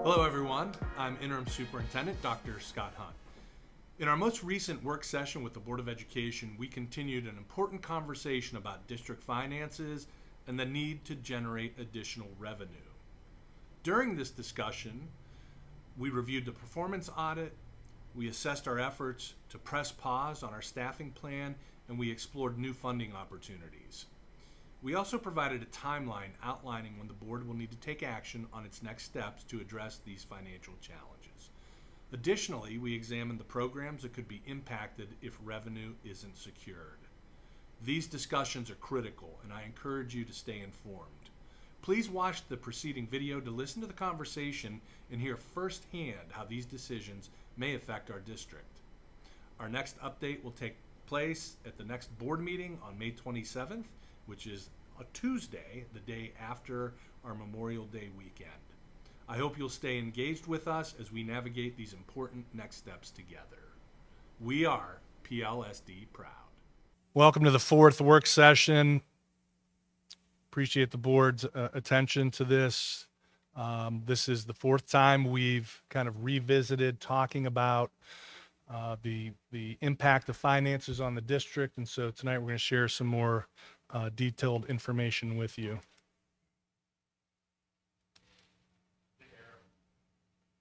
Hello everyone, I'm Interim Superintendent Dr. Scott Hunt. In our most recent work session with the Board of Education, we continued an important conversation about district finances and the need to generate additional revenue. During this discussion, we reviewed the performance audit, we assessed our efforts to press pause on our staffing plan, and we explored new funding opportunities. We also provided a timeline outlining when the board will need to take action on its next steps to address these financial challenges. Additionally, we examined the programs that could be impacted if revenue isn't secured. These discussions are critical, and I encourage you to stay informed. Please watch the preceding video to listen to the conversation and hear firsthand how these decisions may affect our district. Our next update will take place at the next board meeting on May 27th, which is a Tuesday, the day after our Memorial Day weekend. I hope you'll stay engaged with us as we navigate these important next steps together. We are PLSD proud. Welcome to the fourth work session. Appreciate the board's attention to this. This is the fourth time we've kind of revisited talking about the impact of finances on the district, and so tonight we're going to share some more detailed information with you.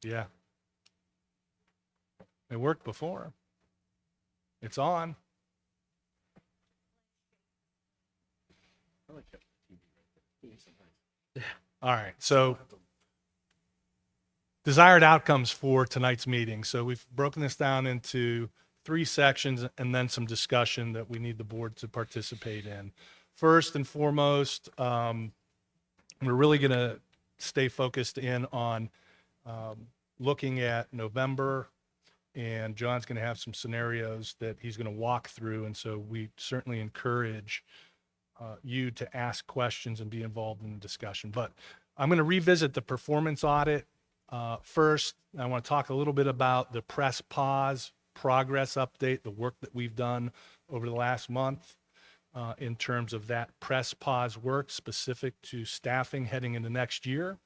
Yeah. It worked before. It's on. All right. So desired outcomes for tonight's meeting. So we've broken this down into three sections and then some discussion that we need the board to participate in. First and foremost, we're really going to stay focused in on looking at November, and John's going to have some scenarios that he's going to walk through, and so we certainly encourage you to ask questions and be involved in the discussion. But I'm going to revisit the performance audit first. I want to talk a little bit about the press pause progress update, the work that we've done over the last month in terms of that press pause work specific to staffing heading into next year.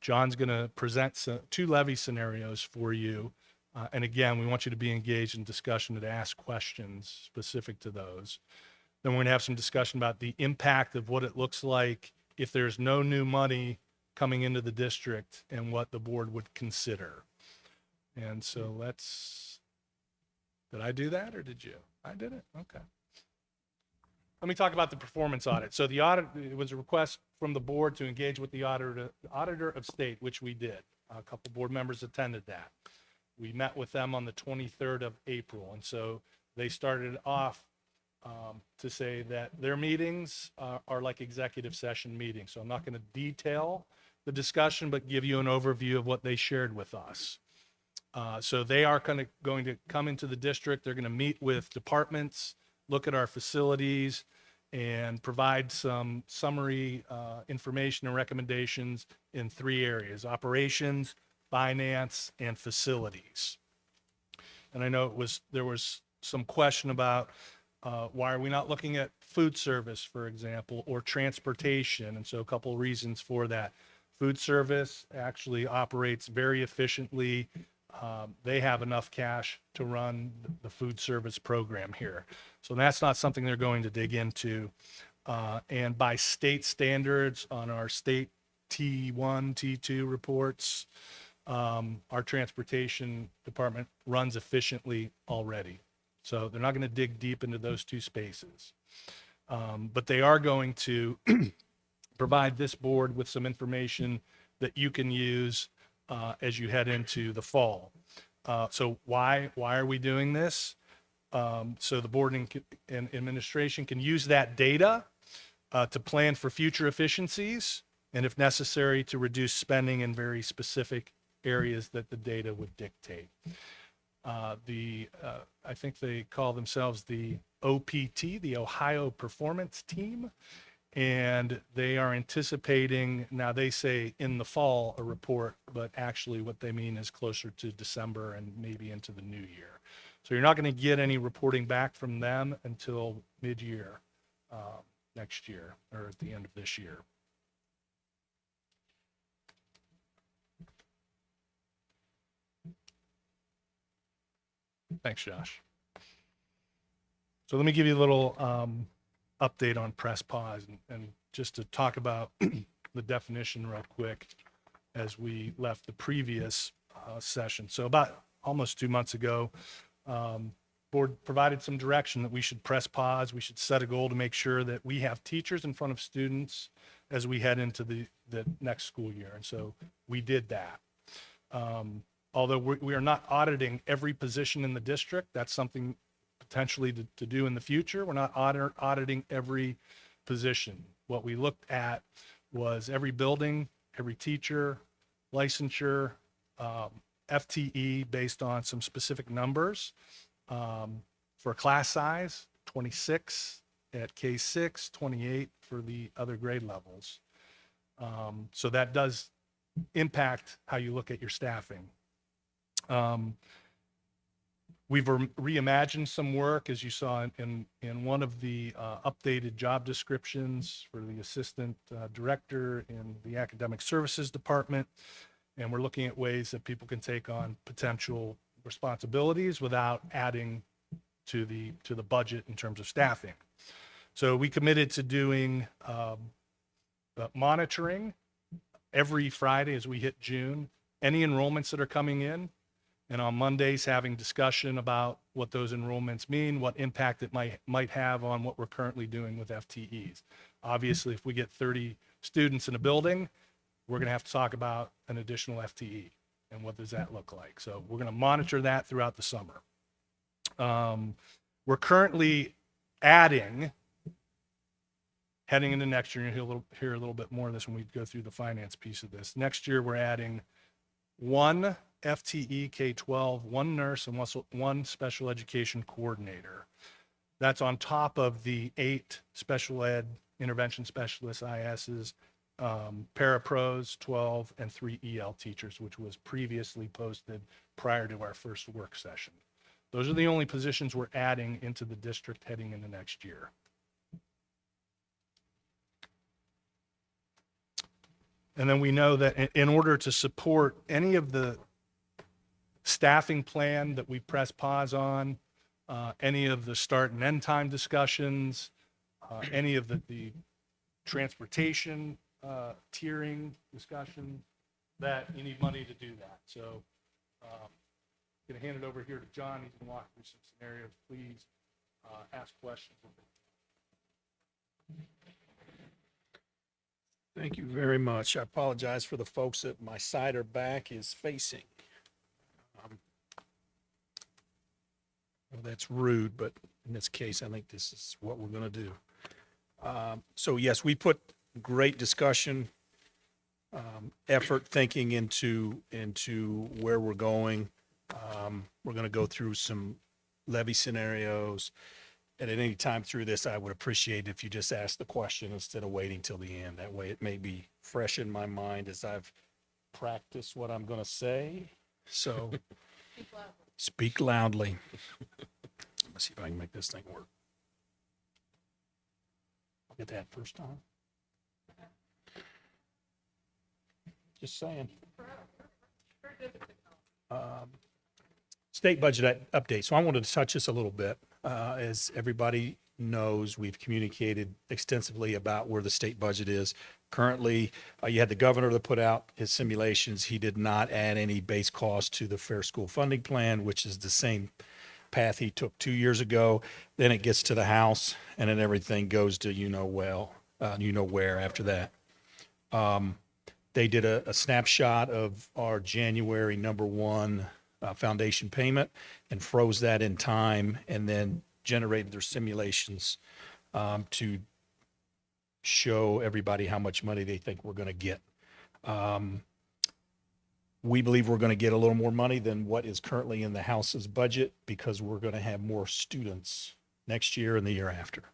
John's going to present two levy scenarios for you. And again, we want you to be engaged in discussion and to ask questions specific to those. Then we're going to have some discussion about the impact of what it looks like if there's no new money coming into the district and what the board would consider. And so did I do that or did you? I did it? Okay. Let me talk about the performance audit. So the audit, it was a request from the board to engage with the auditor of state, which we did. A couple board members attended that. We met with them on the 23rd of April. And so they started off to say that their meetings are like executive session meetings. So I'm not going to detail the discussion, but give you an overview of what they shared with us. So they are going to come into the district. They're going to meet with departments, look at our facilities, and provide some summary information and recommendations in three areas: operations, finance, and facilities. And I know there was some question about why are we not looking at food service, for example, or transportation? And so a couple of reasons for that. Food service actually operates very efficiently. They have enough cash to run the food service program here. So that's not something they're going to dig into. And by state standards on our state T1, T2 reports, our transportation department runs efficiently already. So they're not going to dig deep into those two spaces. But they are going to provide this board with some information that you can use as you head into the fall. So why are we doing this? So the board and administration can use that data to plan for future efficiencies and, if necessary, to reduce spending in very specific areas that the data would dictate. I think they call themselves the OPT, the Ohio Performance Team. And they are anticipating, now they say in the fall, a report, but actually what they mean is closer to December and maybe into the new year. So you're not going to get any reporting back from them until mid-year next year or at the end of this year. Thanks, Josh. So let me give you a little update on press pause and just to talk about the definition real quick as we left the previous session. So about almost 2 months ago, board provided some direction that we should press pause. We should set a goal to make sure that we have teachers in front of students as we head into the next school year. And so we did that. Although we are not auditing every position in the district, that's something potentially to do in the future. We're not auditing every position. What we looked at was every building, every teacher, licensure, FTE based on some specific numbers. For class size, 26 at K6, 28 for the other grade levels. So that does impact how you look at your staffing. We've reimagined some work, as you saw in one of the updated job descriptions for the assistant director in the academic services department. And we're looking at ways that people can take on potential responsibilities without adding to the budget in terms of staffing. So we committed to doing monitoring every Friday as we hit June, any enrollments that are coming in, and on Mondays having discussion about what those enrollments mean, what impact it might have on what we're currently doing with FTEs. Obviously, if we get 30 students in a building, we're going to have to talk about an additional FTE and what does that look like. So we're going to monitor that throughout the summer. We're currently adding, heading into next year, and you'll hear a little bit more of this when we go through the finance piece of this. Next year, we're adding 1 FTE K-12, 1 nurse, and 1 special education coordinator. That's on top of the 8 special ed intervention specialists, ISs, parapros, 12, and 3 EL teachers, which was previously posted prior to our first work session. Those are the only positions we're adding into the district heading into next year. And then we know that in order to support any of the staffing plan that we press pause on, any of the start and end time discussions, any of the transportation tiering discussion, that you need money to do that. So I'm going to hand it over here to John. He's going to walk through some scenarios. Please ask questions. Thank you very much. I apologize for the folks that my side or back is facing. Well, that's rude, but in this case, I think this is what we're going to do. So yes, we put great discussion, effort, thinking into where we're going. We're going to go through some levy scenarios. And at any time through this, I would appreciate if you just ask the question instead of waiting till the end. That way it may be fresh in my mind as I've practiced what I'm going to say. So speak loudly. Let's see if I can make this thing work. I'll get that first time. Just saying. State budget update. So I wanted to touch this a little bit. As everybody knows, we've communicated extensively about where the state budget is. Currently, you had the governor that put out his simulations. He did not add any base cost to the Fair School Funding Plan, which is the same path he took 2 years ago. Then it gets to the House, and then everything goes to where after that. They did a snapshot of our January #1 foundation payment and froze that in time, and then generated their simulations to show everybody how much money they think we're going to get. We believe we're going to get a little more money than what is currently in the House's budget because we're going to have more students next year and the year after.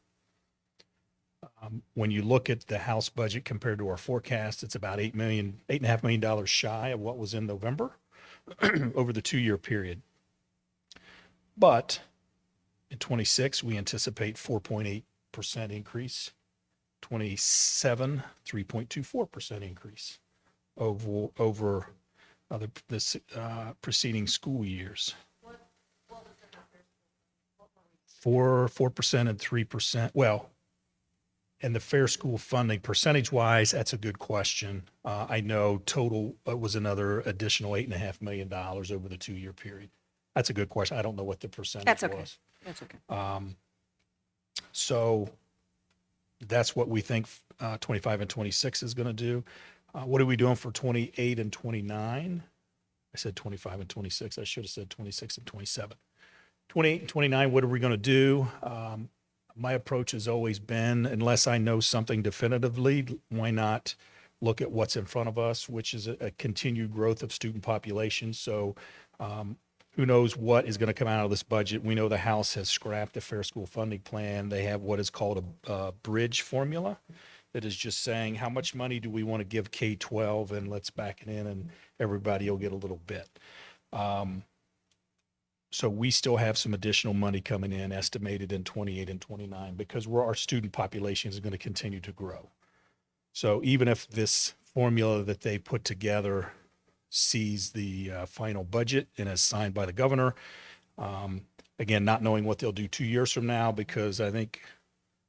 When you look at the House budget compared to our forecast, it's about $8.5 million shy of what was in November over the 2-year period. But in 26, we anticipate 4.8% increase, 27, 3.24% increase over the preceding school years. 4% and 3%. Well, and the fair school funding percentage wise, that's a good question. I know total was another additional $8.5 million over the 2-year period. That's a good question. I don't know what the percentage That's okay. was. That's okay. So that's what we think 25 and 26 is going to do. What are we doing for 28 and 29? I said 25 and 26. I should have said 26 and 27. 28 and 29, what are we going to do? My approach has always been, unless I know something definitively, why not look at what's in front of us, which is a continued growth of student population. So who knows what is going to come out of this budget. We know the House has scrapped the fair school funding plan. They have what is called a bridge formula that is just saying how much money do we want to give K-12 and let's back it in and everybody will get a little bit. So we still have some additional money coming in estimated in 28 and 29 because our student population is going to continue to grow. So even if this formula that they put together sees the final budget and is signed by the governor, again, not knowing what they'll do 2 years from now, because I think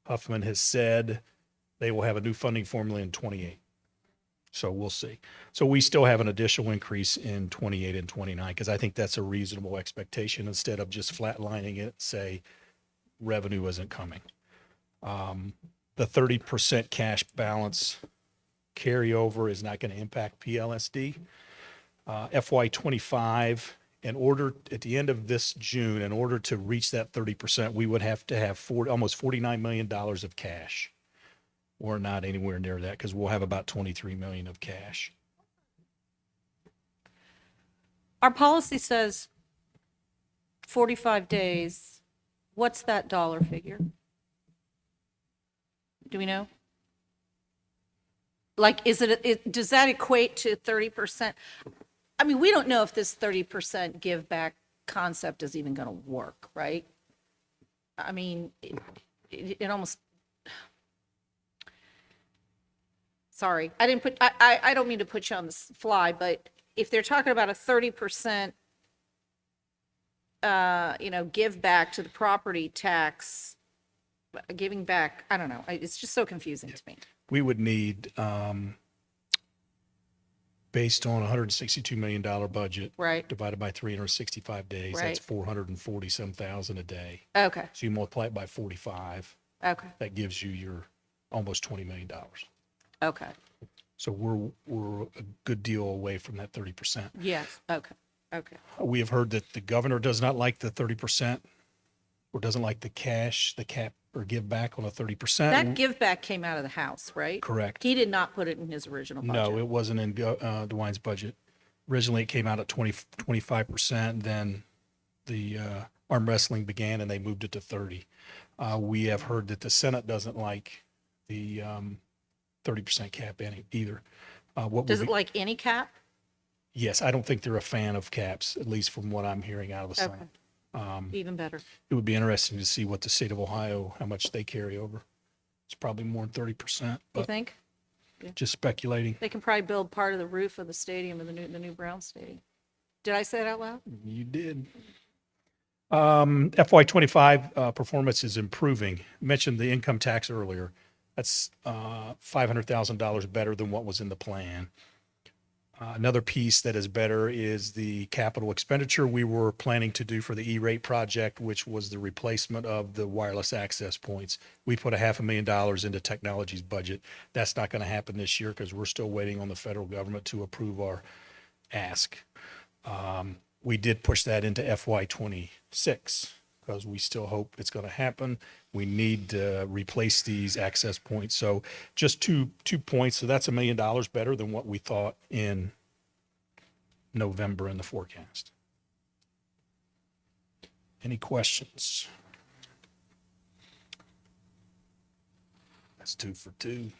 Huffman has said they will have a new funding formula in 28. So we'll see. So we still have an additional increase in 28 and 29 because I think that's a reasonable expectation instead of just flatlining it, say revenue isn't coming. The 30% cash balance carryover is not going to impact PLSD. FY25, at the end of this June, in order to reach that 30%, we would have to have almost $49 million of cash. We're not anywhere near that because we'll have about 23 million of cash. Our policy says 45 days. What's that dollar figure? Do we know? Like, does that equate to 30%? I mean, we don't know if this 30% give back concept is even going to work, right? I mean, it almost, sorry, I don't mean to put you on the fly, but if they're talking about a 30%, give back to the property tax, giving back, I don't know. It's just so confusing to me. We would need, based on a $162 million budget, Right. divided by 365 days, Right. that's 440,000 a day. Okay. So you multiply it by 45, Okay. that gives you your almost $20 million. Okay. So we're a good deal away from that 30%. Yes. Okay. Okay. We have heard that the governor does not like the 30% or doesn't like the cap or give back on a 30%. That give back came out of the House, right? Correct. He did not put it in his original budget. No, it wasn't in DeWine's budget. Originally, it came out at 25%. Then the arm wrestling began and they moved it to 30. We have heard that the Senate doesn't like the 30% cap either. Does it like any cap? Yes, I don't think they're a fan of caps, at least from what I'm hearing out of the Senate. Okay. Even better. It would be interesting to see what the state of Ohio, how much they carry over. It's probably more than 30%, You but think? just speculating. They can probably build part of the roof of the stadium of the new Brown Stadium. Did I say it out loud? You did. FY25 performance is improving. Mentioned the income tax earlier. That's $500,000 better than what was in the plan. Another piece that is better is the capital expenditure we were planning to do for the E-rate project, which was the replacement of the wireless access points. We put $500,000 into technology's budget. That's not going to happen this year because we're still waiting on the federal government to approve our ask. We did push that into FY26 because we still hope it's going to happen. We need to replace these access points. So just two points. So that's $1 million better than what we thought in November in the forecast. Any questions? That's 2 for 2.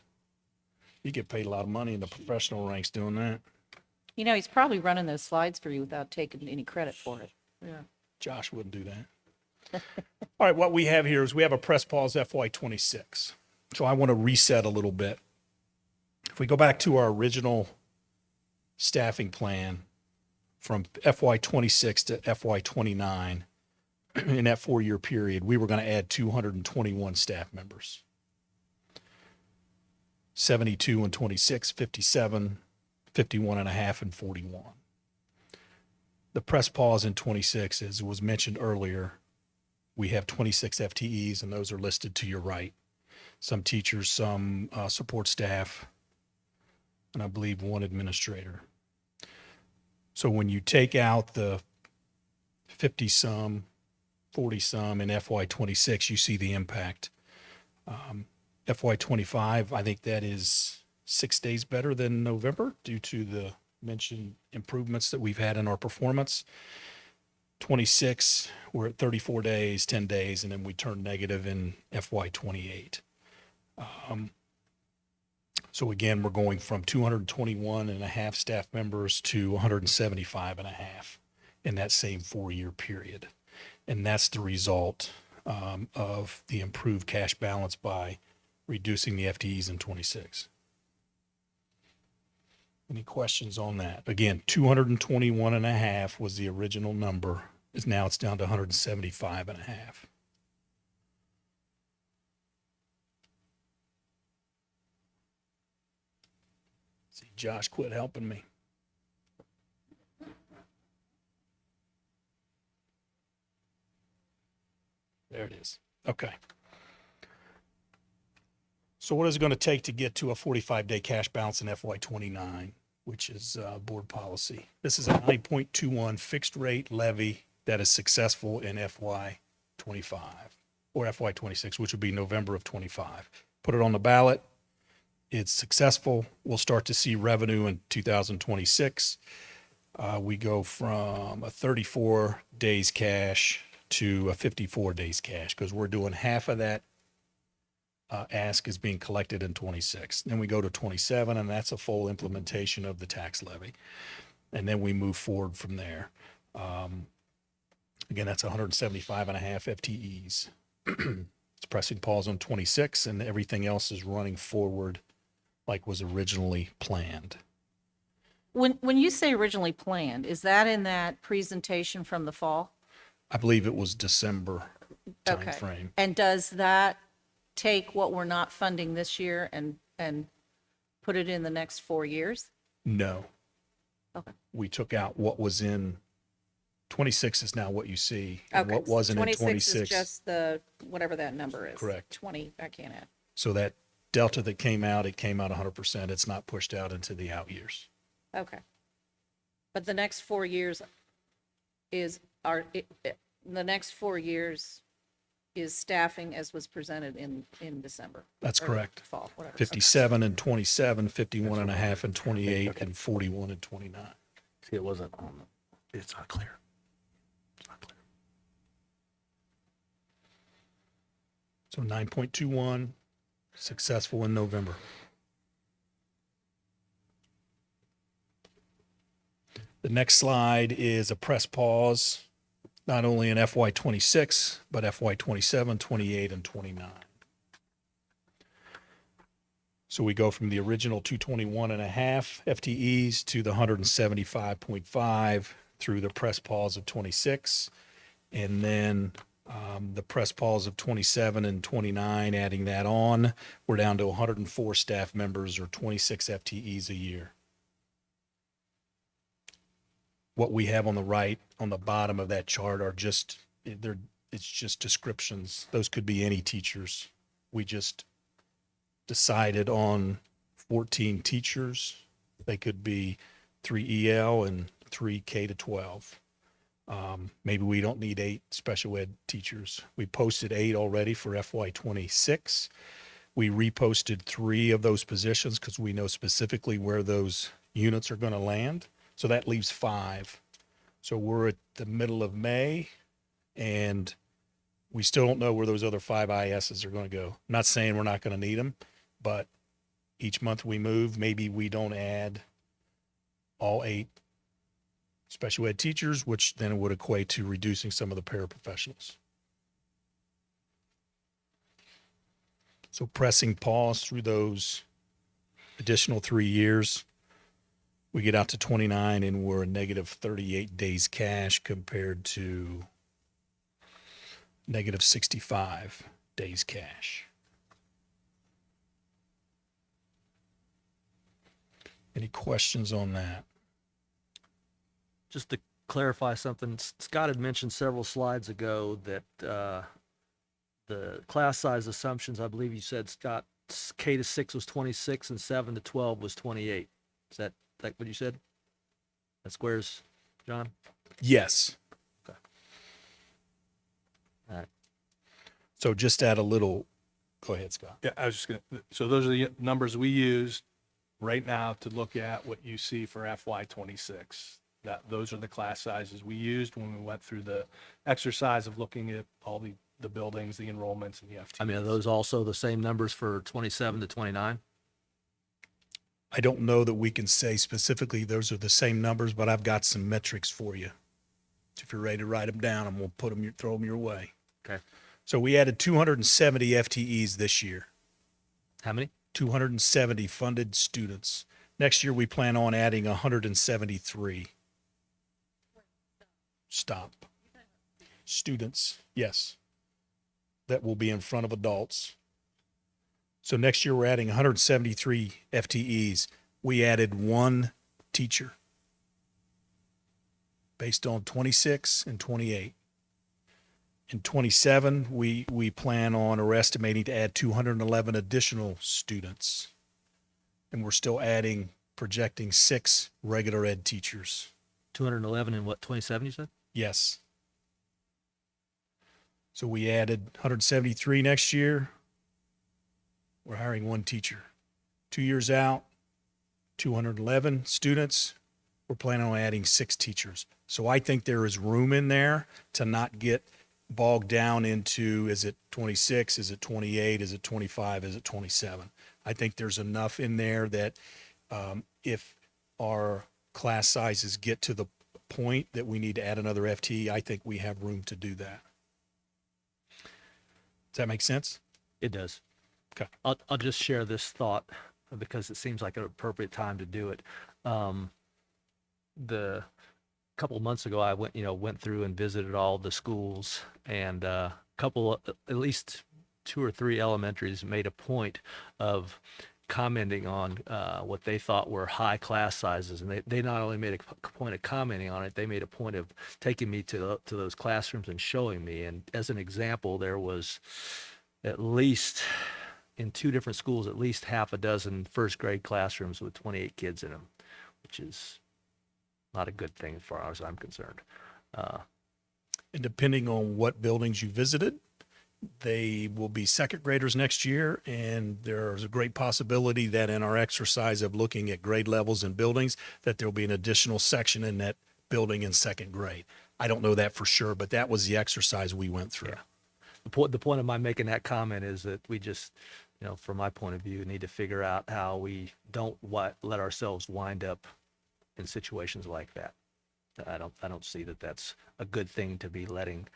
You get paid a lot of money in the professional ranks doing that. You know, he's probably running those slides for you without taking any credit for it. Yeah. Josh wouldn't do that. All right, what we have here is we have a press pause FY26. So I want to reset a little bit. If we go back to our original staffing plan from FY26 to FY29, in that 4-year period, we were going to add 221 staff members. 72 and 26, 57, 51 and a half, and 41. The press pause in 26, as was mentioned earlier, we have 26 FTEs, and those are listed to your right. Some teachers, some support staff, and I believe one administrator. So when you take out the 50-some, 40-some in FY26, you see the impact. FY25, I think that is 6 days better than November due to the mentioned improvements that we've had in our performance. 26, we're at 34 days, 10 days, and then we turn negative in FY28. So again, we're going from 221 and a half staff members to 175 and a half in that same 4-year period. And that's the result of the improved cash balance by reducing the FTEs in 26. Any questions on that? Again, 221 and a half was the original number. Now it's down to 175 and a half. See, Josh quit helping me. There it is. Okay. So what is it going to take to get to a 45-day cash balance in FY29, which is board policy? This is a 9.21 fixed rate levy that is successful in FY25 or FY26, which would be November of 25. Put it on the ballot. It's successful. We'll start to see revenue in 2026. We go from a 34 days cash to a 54 days cash because we're doing half of that ask is being collected in 26. Then we go to 27, and that's a full implementation of the tax levy. And then we move forward from there. Again, that's 175 and a half FTEs. It's pressing pause on 26, and everything else is running forward like was originally planned. When you say originally planned, is that in that presentation from the fall? I believe it was December Okay. timeframe. And does that take what we're not funding this year and put it in the next 4 years? No. Okay. We took out what was in 26 is now what you see. And Okay. what wasn't in 26 is 26. just the, whatever that number is. Correct. 20, I can't add. So that delta that came out, it came out 100%. It's not pushed out into the out years. Okay. But the next 4 years the next 4 years is staffing as was presented in December. That's or correct. Fall, whatever. 57 and 27, 51 and a half and 28, and 41 and 29. See, it wasn't on the, it's not clear. It's not clear. So 9.21, successful in November. The next slide is a press pause, not only in FY26, but FY27, 28, and 29. So we go from the original 221 and a half FTEs to the 175.5 through the press pause of 26, and then the press pause of 27 and 29, adding that on, we're down to 104 staff members or 26 FTEs a year. What we have on the right, on the bottom of that chart are just, it's just descriptions. Those could be any teachers. We just decided on 14 teachers. They could be 3 EL and 3 K to 12. Maybe we don't need 8 special ed teachers. We posted 8 already for FY26. We reposted 3 of those positions because we know specifically where those units are going to land. So that leaves 5. So we're at the middle of May, and we still don't know where those other 5 ISs are going to go. I'm not saying we're not going to need them, but each month we move, maybe we don't add all 8 special ed teachers, which then would equate to reducing some of the paraprofessionals. So pressing pause through those additional 3 years, we get out to 29 and we're a negative 38 days cash compared to negative 65 days cash. Any questions on that? Just to clarify something, Scott had mentioned several slides ago that the class size assumptions, I believe you said, Scott, K to 6 was 26 and 7 to 12 was 28. Is that what you said? That squares, John? Yes. Okay. All right. So just add a little, go ahead, Scott. Yeah, I was just gonna, so those are the numbers we used right now to look at what you see for FY '26. Those are the class sizes we used when we went through the exercise of looking at all the buildings, the enrollments, and the FTEs. I mean, are those also the same numbers for 27 to 29? I don't know that we can say specifically those are the same numbers, but I've got some metrics for you. If you're ready to write them down, I'm going to throw them your way. Okay. So we added 270 FTEs this year, How many? 270 funded students. Next year, we plan on adding 173. Stop. Students, yes. That will be in front of adults. So next year, we're adding 173 FTEs. We added one teacher based on 26 and 28. In 27, we plan on or estimating to add 211 additional students. And we're still projecting 6 regular ed teachers. 211 and what, 27 you said? Yes. So we added 173 next year. We're hiring one teacher. 2 years out, 211 students. We're planning on adding 6 teachers. So I think there is room in there to not get bogged down into, is it 26, is it 28, is it 25, is it 27? I think there's enough in there that if our class sizes get to the point that we need to add another FTE, I think we have room to do that. Does that make sense? It does. Okay. I'll just share this thought because it seems like an appropriate time to do it. The couple of months ago, I went through and visited all the schools, and at least 2 or 3 elementaries made a point of commenting on what they thought were high class sizes, and they not only made a point of commenting on it, they made a point of taking me to those classrooms and showing me. And as an example, there was at least in 2 different schools, at least half a dozen first grade classrooms with 28 kids in them, which is not a good thing as far as I'm concerned. And depending on what buildings you visited, they will be second graders next year. And there's a great possibility that in our exercise of looking at grade levels in buildings, that there'll be an additional section in that building in second grade. I don't know that for sure, but that was the exercise we went through. Yeah. The point of my making that comment is that we just, from my point of view, need to figure out how we don't let ourselves wind up in situations like that. I don't see that that's a good thing to be letting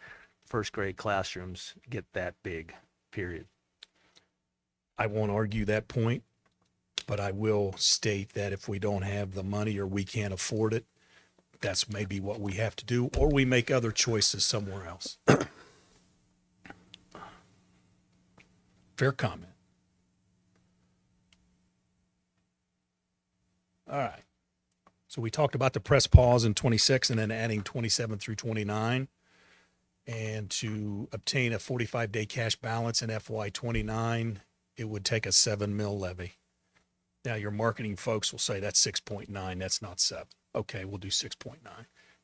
first grade classrooms get that big, period. I won't argue that point, but I will state that if we don't have the money or we can't afford it, that's maybe what we have to do, or we make other choices somewhere else. Fair comment. All right. So we talked about the press pause in 26 and then adding 27 through 29. And to obtain a 45-day cash balance in FY 29, it would take a 7 mil levy. Now your marketing folks will say that's 6.9. That's not 7. Okay, we'll do 6.9.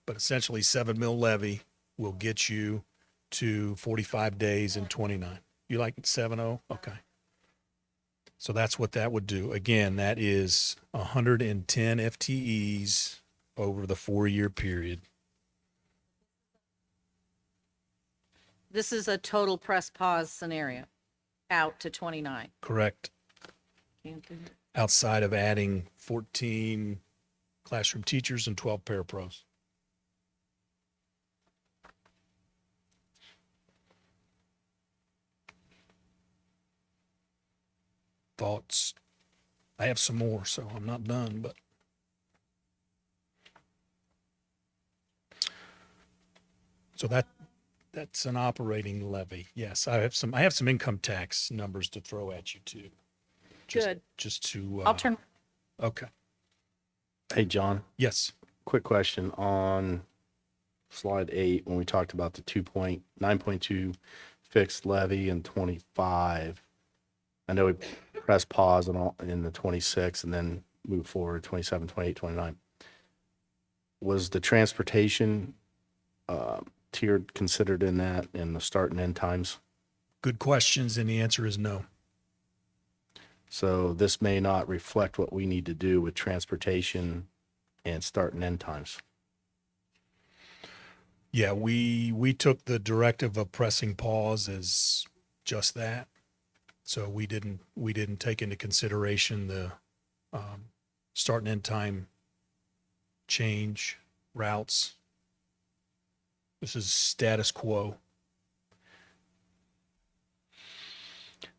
But essentially 7 mil levy will get you to 45 days in 29. You like 7-0? Okay. So that's what that would do. Again, that is 110 FTEs over the 4-year period. This is a total press pause scenario out to 29. Correct. Can't do it. Outside of adding 14 classroom teachers and 12 parapros. Thoughts? I have some more, so I'm not done, but so That's an operating levy. Yes, I have some income tax numbers to throw at you too. Good. Just to, I'll turn, okay. Hey, John, Yes. quick question on slide 8, when we talked about the 9.2 fixed levy and 25. I know we pressed pause on all in the 26 and then move forward 27, 28, 29. Was the transportation tiered considered in that in the start and end times? Good questions. And the answer is no. So this may not reflect what we need to do with transportation and start and end times. Yeah, we took the directive of pressing pause as just that. So we didn't take into consideration the start and end time change routes. This is status quo.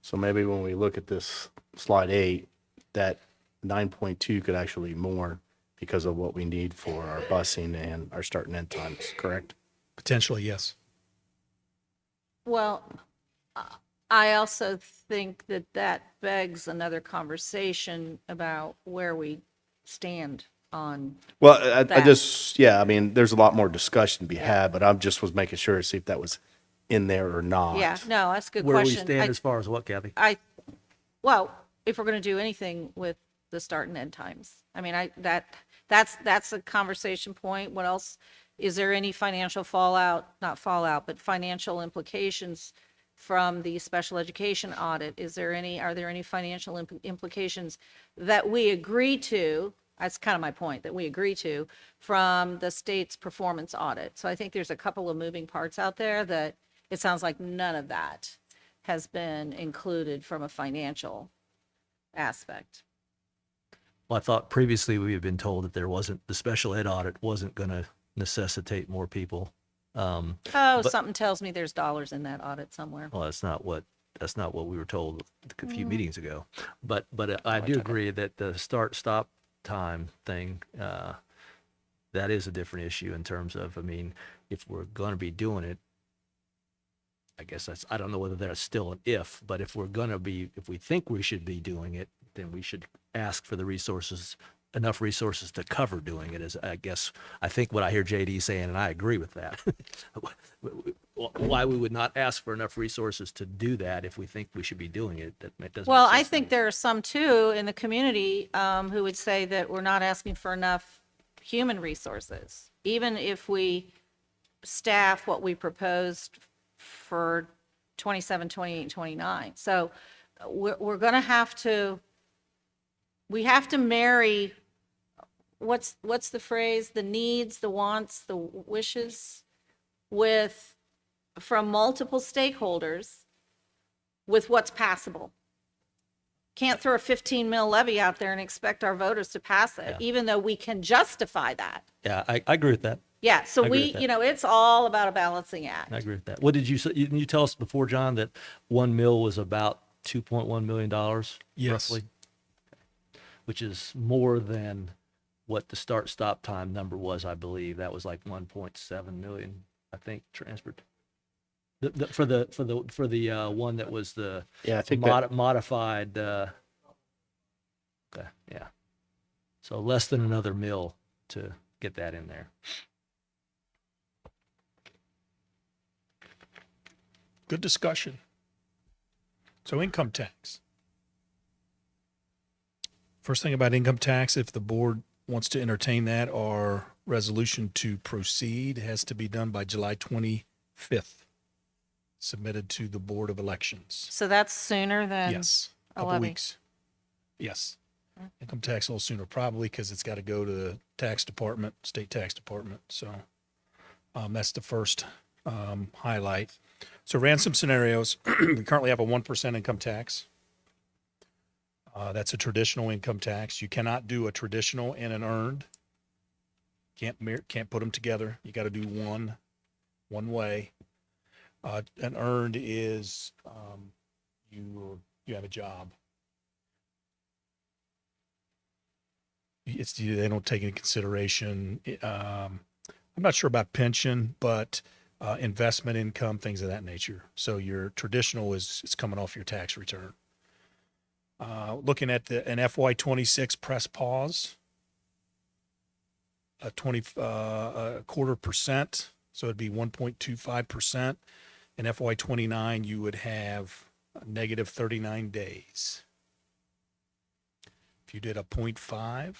So maybe when we look at this slide 8, that 9.2 could actually be more because of what we need for our busing and our start and end times, correct? Potentially, yes. well, I also think that that begs another conversation about where we stand on, Well, I That. just, yeah, I mean, there's a lot more discussion to be had, but I'm just was making sure to see if that was in there or not. yeah, no, that's a good Where we question. stand as far as what, Kathy? Well, if we're going to do anything with the start and end times, I mean, that's a conversation point. What else? Is there any financial fallout, not fallout, but financial implications from the special education audit? Are there any financial implications that we agree to? That's kind of my point, that we agree to from the state's performance audit. So I think there's a couple of moving parts out there that it sounds like none of that has been included from a financial aspect. Well, I thought previously we had been told that the special ed audit wasn't going to necessitate more people. Oh, But- something tells me there's dollars in that audit somewhere. Well, that's not what we were told a few meetings ago. But I do agree that the start-stop time thing, that is a different issue in terms of, I mean, if we're going to be doing it, I guess I don't know whether that's still an if, but if we think we should be doing it, then we should ask for enough resources to cover doing it, is I think what I hear JD saying, and I agree with that. Why we would not ask for enough resources to do that if we think we should be doing it, that doesn't Well, make I sense to think me. there are some too in the community who would say that we're not asking for enough human resources, even if we staff what we proposed for 27, 28, and 29. So we're going to have to, we have to marry, what's the phrase? The needs, the wants, the wishes from multiple stakeholders with what's passable. Can't throw a 15 mil levy out there and expect our voters to pass it, Yeah. even though we can justify that. Yeah, I agree with that. Yeah, so I agree with that. it's all about a balancing act. I agree with that. What did you say? You tell us before, John, that 1 mil was about $2.1 million, Yes. roughly, which is more than what the start-stop time number was. I believe that was like 1.7 million. I think transferred. For the one that was the Yeah, I think that, modified. Okay, yeah. So less than another mil to get that in there. Good discussion. So income tax. First thing about income tax, if the board wants to entertain that, our resolution to proceed has to be done by July 25th, submitted to the Board of Elections. So that's sooner than Yes, a couple levy. weeks. Yes. Income tax a little sooner, probably because it's got to go to the tax department, state tax department. So that's the first highlight. So ran some scenarios. We currently have a 1% income tax. That's a traditional income tax. You cannot do a traditional and an earned. Can't put them together. You got to do one way. An earned is you have a job. They don't take into consideration. I'm not sure about pension, but investment income, things of that nature. So your traditional is coming off your tax return. Looking at an FY26 press pause, a 0.25%, so it'd be 1.25%. In FY29, you would have negative 39 days. If you did a 0.5,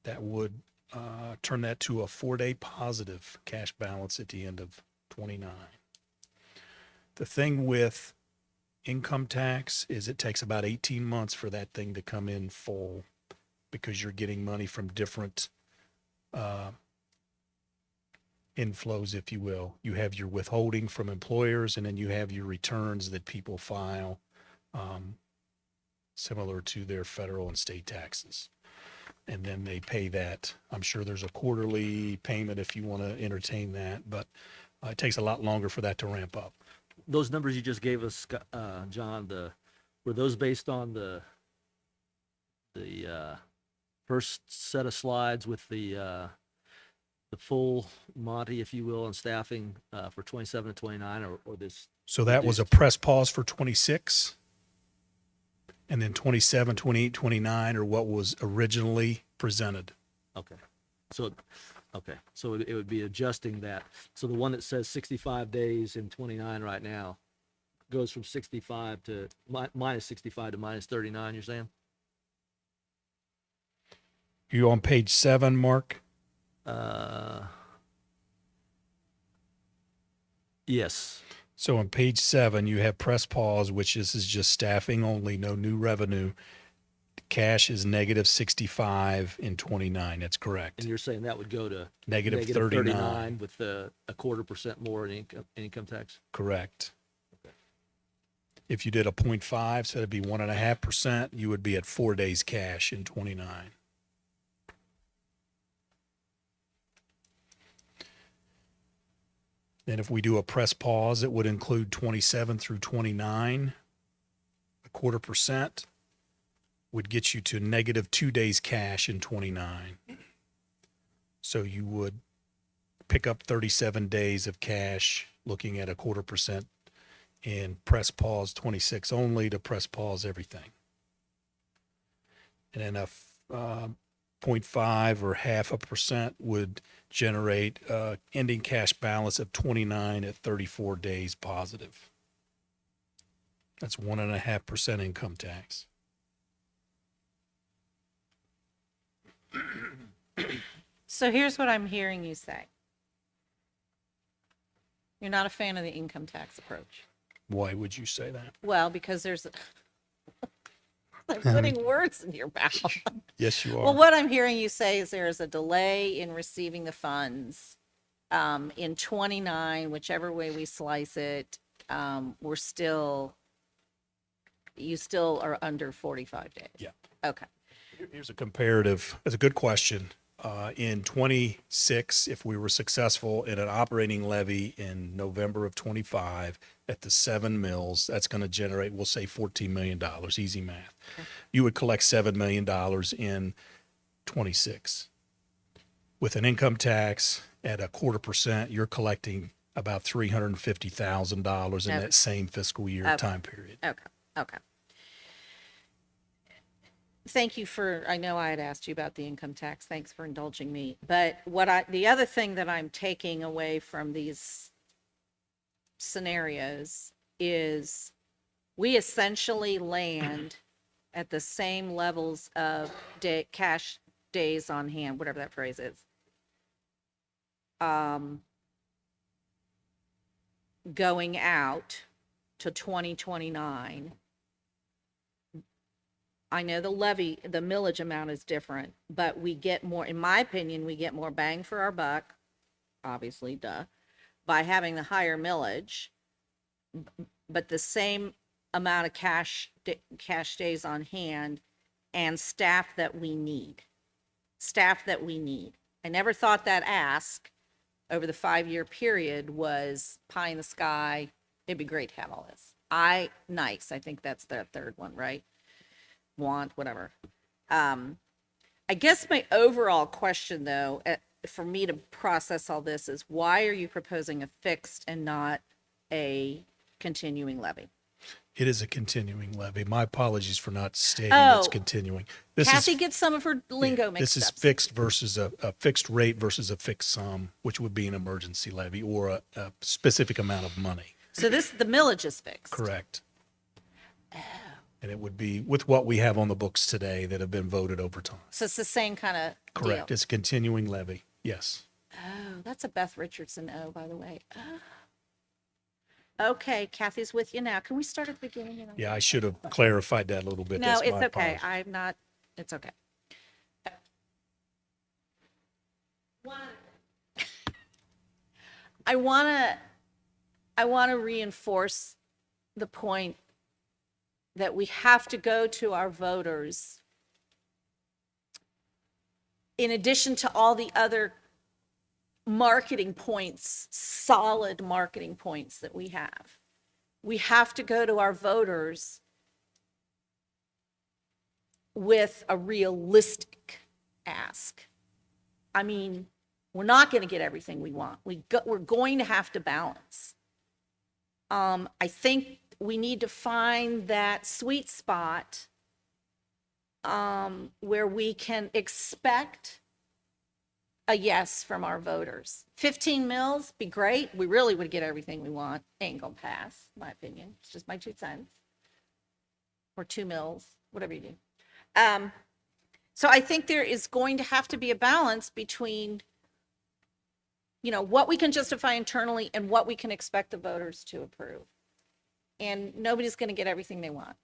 that would turn that to a 4-day positive cash balance at the end of 29. The thing with income tax is it takes about 18 months for that thing to come in full because you're getting money from different inflows, if you will. You have your withholding from employers, and then you have your returns that people file, similar to their federal and state taxes. And then they pay that. I'm sure there's a quarterly payment if you want to entertain that, but it takes a lot longer for that to ramp up. Those numbers you just gave us, John, were those based on the first set of slides with the full Monty, if you will, and staffing for 27 and 29, or this? So that was a reduced? press pause for 26. And then 27, 28, 29 are what was originally presented. Okay. So it would be adjusting that. So the one that says 65 days in 29 right now goes from 65 to minus 65 to minus 39, you're saying? You on page 7, Mark? Yes. So on page 7, you have press pause, which is just staffing only, no new revenue. Cash is negative 65 in 29. That's correct. And you're saying that would go to Negative 39. with a 0.25% more in income tax? Correct. If you did a 0.5, so that'd be 1.5%, you would be at 4 days cash in 29. Then if we do a press pause, it would include 27 through 29. 0.25% would get you to negative 2 days cash in 29. So you would pick up 37 days of cash looking at 0.25% and press pause 26 only to press pause everything. And then a 0.5 or 0.5% would generate ending cash balance of 29 at 34 days positive. That's 1.5% income tax. So here's what I'm hearing you say. You're not a fan of the income tax approach. Why would you say that? Well, because I'm putting words in your mouth. Yes, you are. Well, what I'm hearing you say is there is a delay in receiving the funds. In 29, whichever way we slice it, you still are under 45 days. Yeah. Okay. Here's a comparative. That's a good question. In 26, if we were successful in an operating levy in November of 25 at the 7 mills, that's going to generate, we'll say $14 million, easy math. Okay. You would collect $7 million in 26. With an income tax at 0.25%, you're collecting about $350,000 in that same fiscal year time period. Okay. Thank you I know I had asked you about the income tax. Thanks for indulging me. But the other thing that I'm taking away from these scenarios is we essentially land at the same levels of cash days on hand, whatever that phrase is. Going out to 2029. I know the millage amount is different, but we get more, in my opinion, we get more bang for our buck, obviously, by having the higher millage, but the same amount of cash days on hand and staff that we need. I never thought that ask over the 5-year period was pie in the sky. It'd be great to have all this. Nice. I think that's the third one, right? Want, whatever. I guess my overall question, though, for me to process all this is, why are you proposing a fixed and not a continuing levy? It is a continuing levy. My apologies for not stating it's Oh. continuing. This Kathy is, gets some of her lingo this mixed is up. fixed versus a fixed rate versus a fixed sum, which would be an emergency levy or a specific amount of money. So the millage is fixed. Correct. And it would be with what we have on the books today that have been voted over time. So it's the same kind of deal. Correct. It's a continuing levy. Yes. Oh, that's a Beth Richardson O, by the way. Okay, Kathy's with you now. Can we start at the beginning? Yeah, I should have clarified that a little bit. No, That's it's my okay. apology. I'm not, it's okay. I want to reinforce the point that we have to go to our voters, in addition to all the other marketing points, solid marketing points that we have. We have to go to our voters with a realistic ask. I mean, we're not going to get everything we want. We're going to have to balance. I think we need to find that sweet spot where we can expect a yes from our voters. 15 mils, be great. We really would get everything we want. Ain't gonna pass, in my opinion. It's just my 2 cents. Or 2 mils, whatever you do. So I think there is going to have to be a balance between, what we can justify internally and what we can expect the voters to approve. And nobody's going to get everything they want.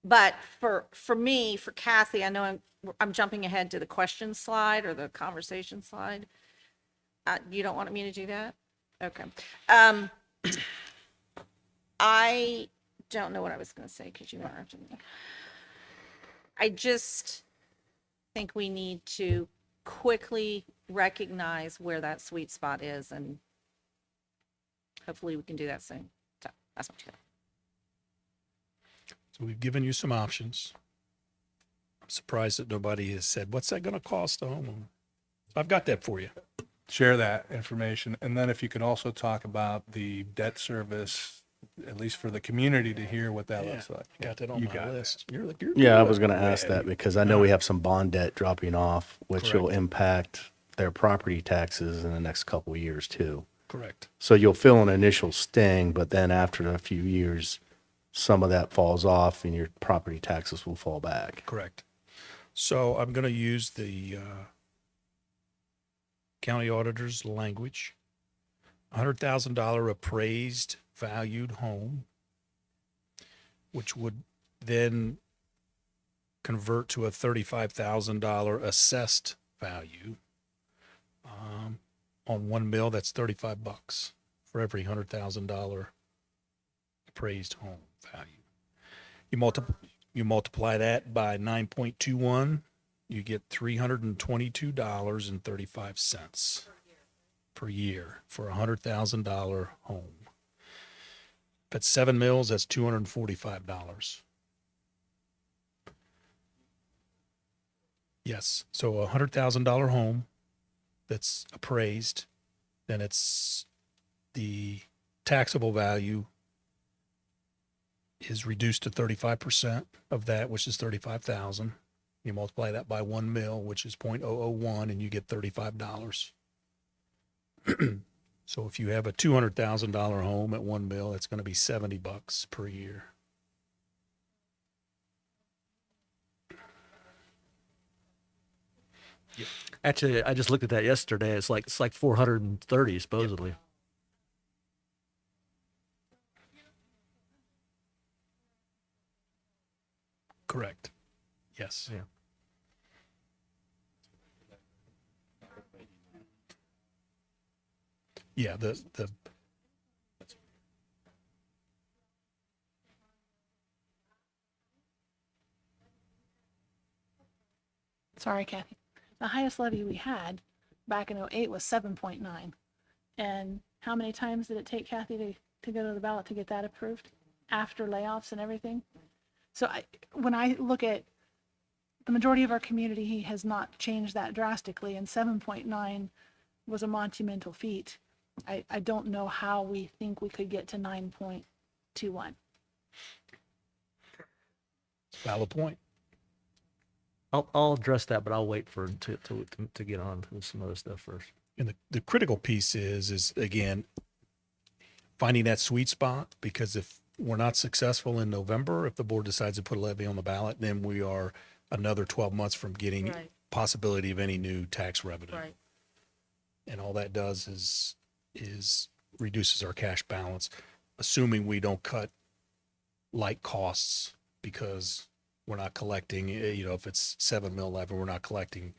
But for me, for Kathy, I know I'm jumping ahead to the question slide or the conversation slide. You don't want me to do that? Okay. I don't know what I was going to say because you interrupted me. I just think we need to quickly recognize where that sweet spot is, and hopefully we can do that soon. So that's what you got. So we've given you some options. I'm surprised that nobody has said, what's that going to cost the homeowner? I've got that for you. Share that information. And then if you could also talk about the debt service, at least for the community to hear what that looks like. Got that on You my got it. list. You're Yeah, I good. was going to ask that because I know we have some bond debt dropping off, which will Correct. impact their property taxes in the next couple of years too. Correct. So you'll feel an initial sting, but then after a few years, some of that falls off and your property taxes will fall back. Correct. So I'm going to use the county auditor's language. $100,000 appraised valued home, which would then convert to a $35,000 assessed value. On 1 mil, that's $35 for every $100,000 appraised home value. You multiply that by 9.21, you get $322.35 per year for a $100,000 home. If it's 7 mils, that's $245. Yes, so a $100,000 home that's appraised, then it's the taxable value is reduced to 35% of that, which is 35,000. You multiply that by 1 mil, which is 0.001, and you get $35. So if you have a $200,000 home at 1 mil, it's going to be $70 per year. Actually, I just looked at that yesterday. It's like 430 supposedly. Correct. Yes. Yeah. Yeah, the Sorry, Kathy. The highest levy we had back in '08 was 7.9. And how many times did it take Kathy to go to the ballot to get that approved after layoffs and everything? So when I look at the majority of our community has not changed that drastically, and 7.9 was a monumental feat. I don't know how we think we could get to 9.21. Valid point. I'll address that, but I'll wait for to get on with some other stuff first. And the critical piece is again, finding that sweet spot, because if we're not successful in November, if the board decides to put a levy on the ballot, then we are another 12 months from getting Right. possibility of any new tax revenue. Right. And all that does is reduces our cash balance, assuming we don't cut like costs, because we're not collecting, if it's 7 mil levy, we're not collecting,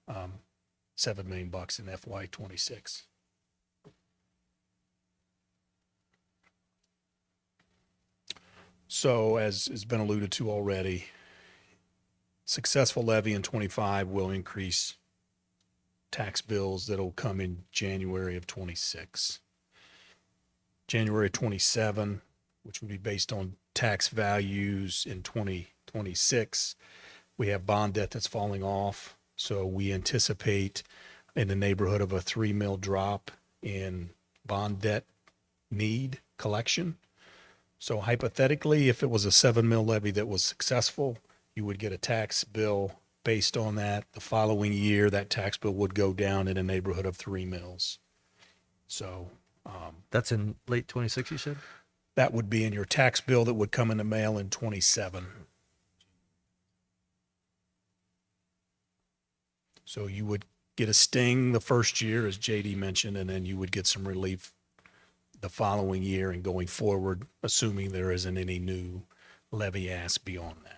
$7 million in FY 26. So as has been alluded to already, successful levy in 25 will increase tax bills that'll come in January of 26. January 27, which would be based on tax values in 2026, we have bond debt that's falling off. So we anticipate in the neighborhood of a 3 mil drop in bond debt need collection. So hypothetically, if it was a 7 mil levy that was successful, you would get a tax bill based on that. The following year, that tax bill would go down in a neighborhood of 3 mils. So That's in late 26, you said? that would be in your tax bill that would come in the mail in 27. So you would get a sting the first year, as JD mentioned, and then you would get some relief the following year and going forward, assuming there isn't any new levy asked beyond that.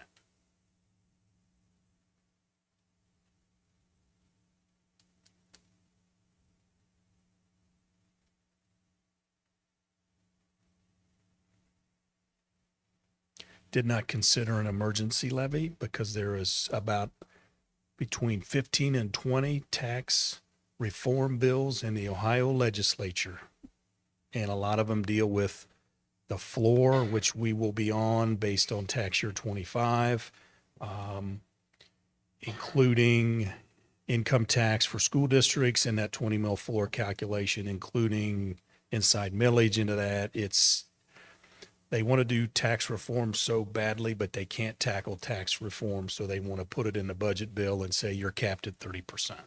Did not consider an emergency levy because there is about between 15 and 20 tax reform bills in the Ohio legislature. And a lot of them deal with the floor, which we will be on based on tax year 25, including income tax for school districts and that 20 mil floor calculation, including inside millage into that. They want to do tax reform so badly, but they can't tackle tax reform. So they want to put it in the budget bill and say you're capped at 30%.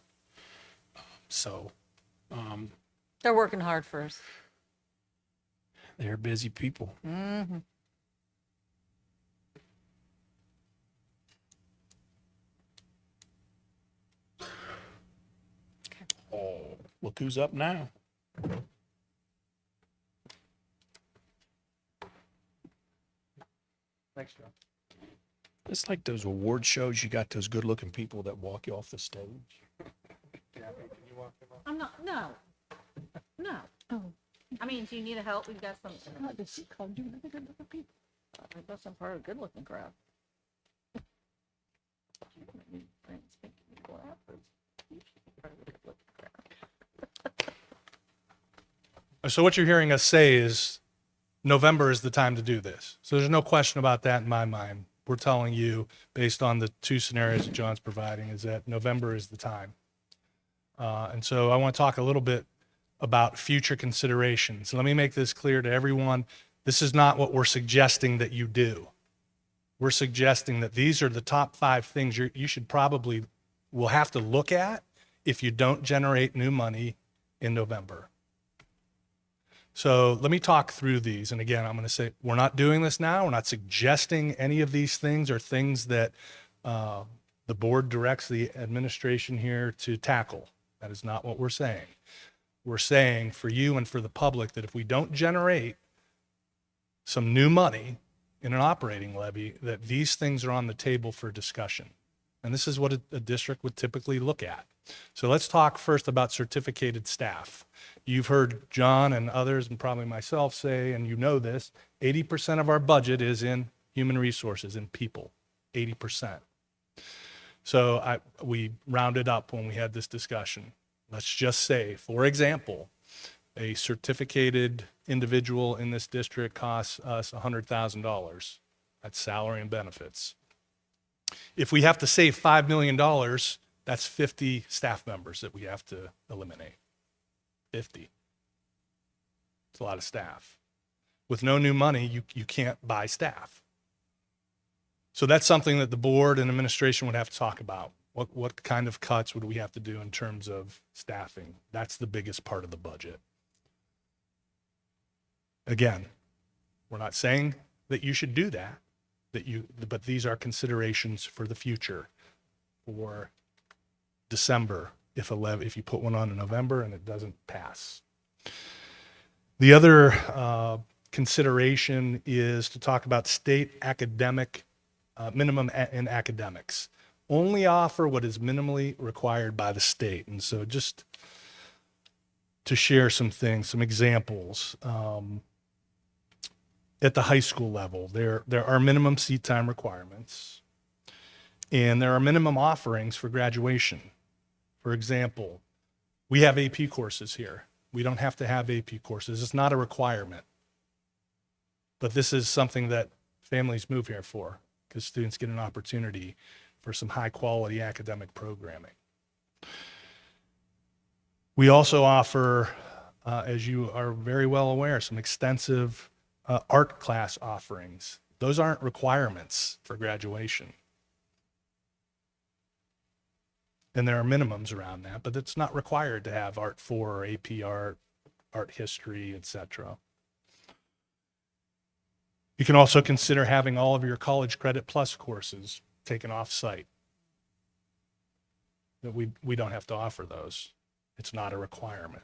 They're working hard for us. They're busy people. Mm-hmm. Oh, look who's up now. Thanks, John. It's like those award shows. You got those good looking people that walk you off the stage. I'm not, no. No. Oh, I mean, do you need help? We've got some, not this called you another good looking people. we've got some part of good looking crowd. So what you're hearing us say is November is the time to do this. So there's no question about that in my mind. We're telling you, based on the two scenarios that John's providing, is that November is the time. And so I want to talk a little bit about future considerations. Let me make this clear to everyone. This is not what we're suggesting that you do. We're suggesting that these are the top 5 things you should probably will have to look at if you don't generate new money in November. So let me talk through these. And again, I'm going to say we're not doing this now. We're not suggesting any of these things or things that the board directs the administration here to tackle. That is not what we're saying. We're saying for you and for the public that if we don't generate some new money in an operating levy, that these things are on the table for discussion. And this is what a district would typically look at. So let's talk first about certificated staff. You've heard John and others, and probably myself say, and you know this, 80% of our budget is in human resources and people, 80%. So we rounded up when we had this discussion. Let's just say, for example, a certificated individual in this district costs us $100,000. That's salary and benefits. If we have to save $5 million, that's 50 staff members that we have to eliminate. 50. It's a lot of staff. With no new money, you can't buy staff. So that's something that the board and administration would have to talk about. What kind of cuts would we have to do in terms of staffing? That's the biggest part of the budget. Again, we're not saying that you should do that, but these are considerations for the future, for December, if you put one on in November and it doesn't pass. The other consideration is to talk about state academic minimum in academics. Only offer what is minimally required by the state. And so just to share some things, some examples. At the high school level, there are minimum seat time requirements, and there are minimum offerings for graduation. For example, we have AP courses here. We don't have to have AP courses. It's not a requirement. But this is something that families move here for, because students get an opportunity for some high quality academic programming. We also offer, as you are very well aware, some extensive art class offerings. Those aren't requirements for graduation. And there are minimums around that, but it's not required to have Art 4 or AP Art, art history, etc. You can also consider having all of your College Credit Plus courses taken off-site. That we don't have to offer those. It's not a requirement.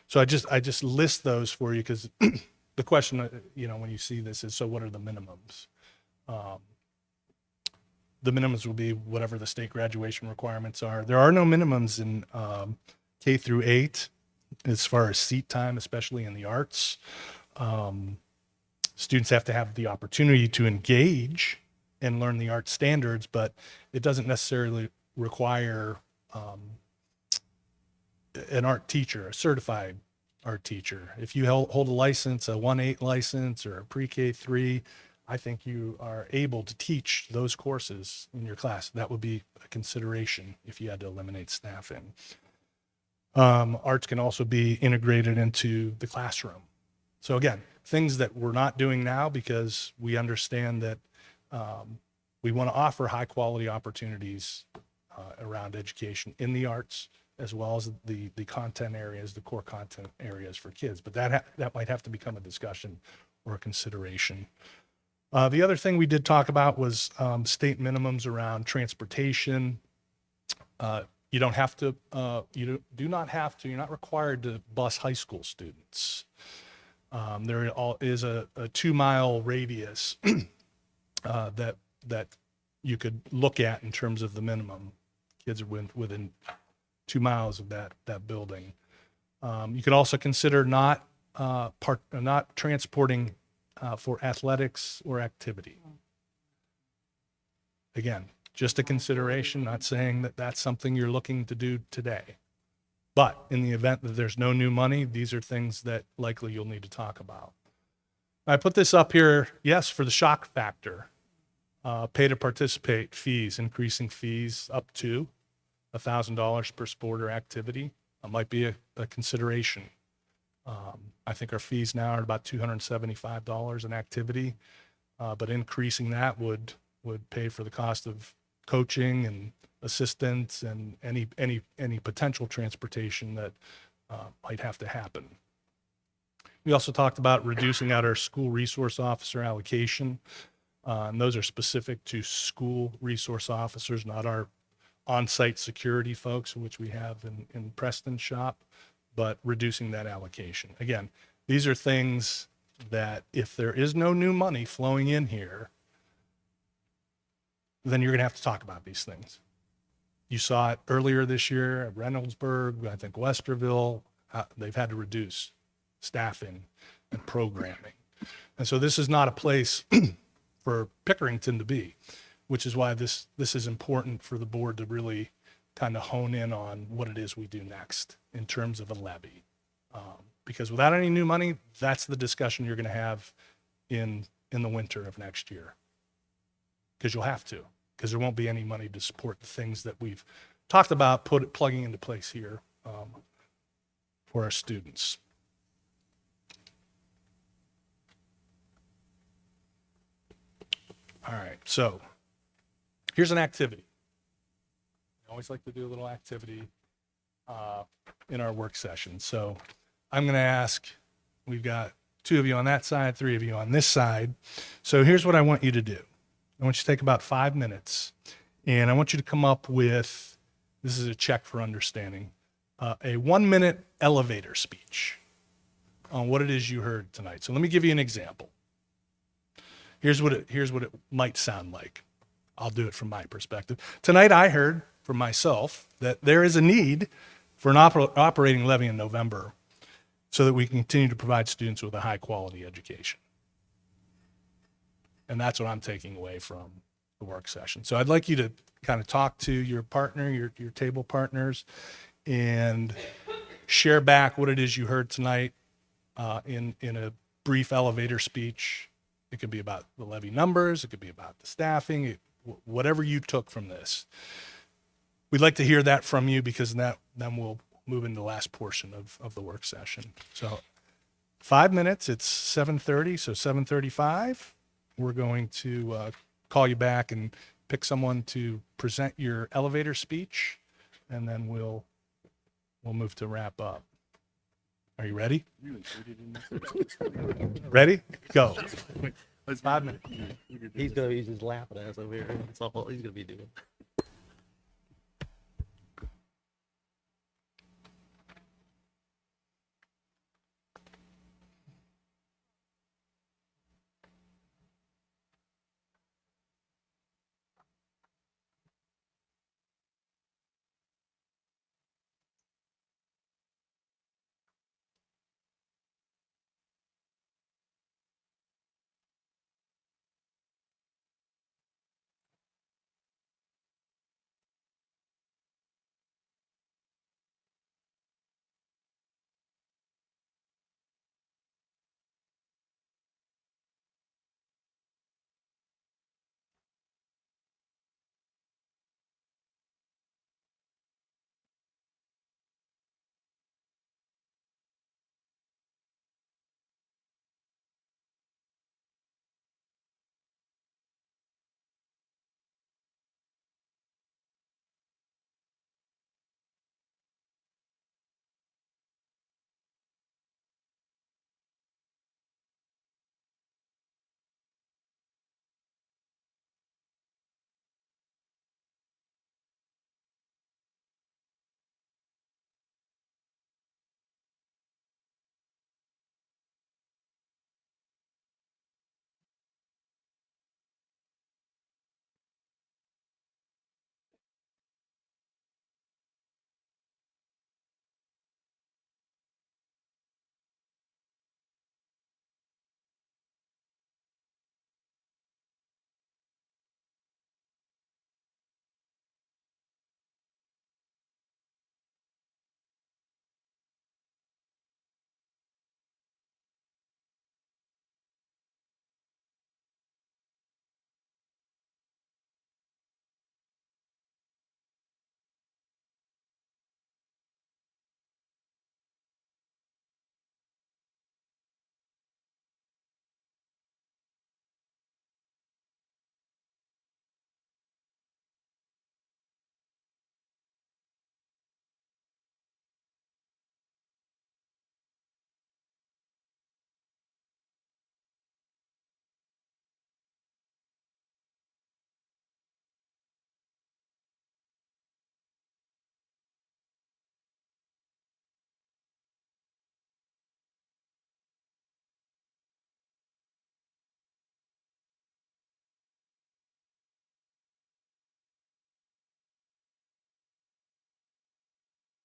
So I just list those for you because the question, when you see this is, so what are the minimums? The minimums will be whatever the state graduation requirements are. There are no minimums in K through 8 as far as seat time, especially in the arts. Students have to have the opportunity to engage and learn the art standards, but it doesn't necessarily require an art teacher, a certified art teacher. If you hold a license, a 1-8 license or a pre-K 3, I think you are able to teach those courses in your class. That would be a consideration if you had to eliminate staffing. Arts can also be integrated into the classroom. So again, things that we're not doing now because we understand that we want to offer high quality opportunities around education in the arts, as well as the content areas, the core content areas for kids. But that might have to become a discussion or a consideration. The other thing we did talk about was state minimums around transportation. You don't have to, you do not have to, you're not required to bus high school students. There is a 2-mile radius that you could look at in terms of the minimum. Kids are within 2 miles of that building. You could also consider not transporting for athletics or activity. Again, just a consideration, not saying that that's something you're looking to do today. But in the event that there's no new money, these are things that likely you'll need to talk about. I put this up here, yes, for the shock factor. Pay to participate fees, increasing fees up to $1,000 per sport or activity. That might be a consideration. I think our fees now are about $275 an activity, but increasing that would pay for the cost of coaching and assistance and any potential transportation that might have to happen. We also talked about reducing out our school resource officer allocation. And those are specific to school resource officers, not our on-site security folks, which we have in Preston's shop, but reducing that allocation. Again, these are things that if there is no new money flowing in here, then you're going to have to talk about these things. You saw it earlier this year at Reynoldsburg, I think Westerville, they've had to reduce staffing and programming. And so this is not a place for Pickerington to be, which is why this is important for the board to really kind of hone in on what it is we do next in terms of a levy. Because without any new money, that's the discussion you're going to have in the winter of next year. Because you'll have to, because there won't be any money to support the things that we've talked about plugging into place here for our students. All right, so here's an activity. I always like to do a little activity in our work session. So I'm going to ask, we've got 2 of you on that side, 3 of you on this side. So here's what I want you to do. I want you to take about 5 minutes, and I want you to come up with, this is a check for understanding, a 1-minute elevator speech on what it is you heard tonight. So let me give you an example. Here's what it might sound like. I'll do it from my perspective. Tonight I heard from myself that there is a need for an operating levy in November so that we can continue to provide students with a high quality education. And that's what I'm taking away from the work session. So I'd like you to kind of talk to your partner, your table partners, and share back what it is you heard tonight in a brief elevator speech. It could be about the levy numbers. It could be about the staffing, whatever you took from this. We'd like to hear that from you because then we'll move into the last portion of the work session. So 5 minutes, it's 7:30, so 7:35, we're going to call you back and pick someone to present your elevator speech, and then we'll move to wrap up. Are you ready? Ready? Go. 5 minutes. He's just laughing at us over here. That's all he's gonna be doing.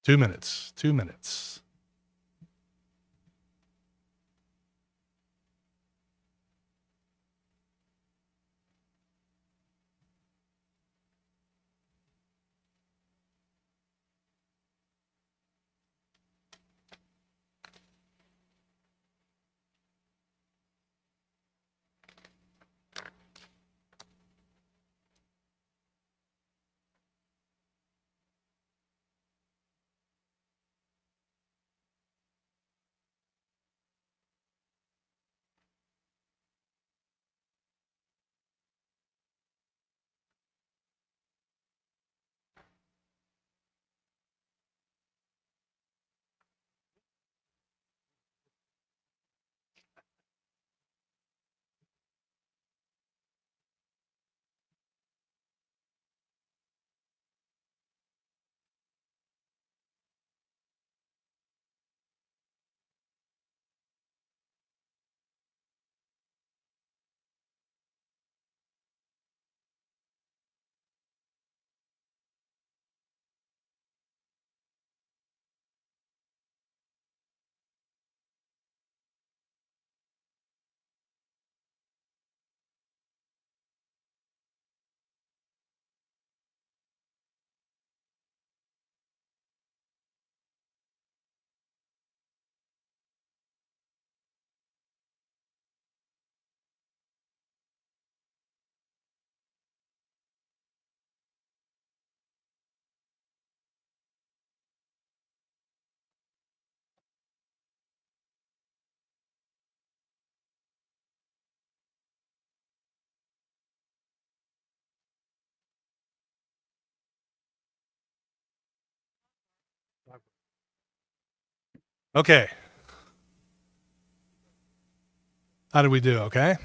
Two minutes. 2 minutes. Okay. How did we do? Okay.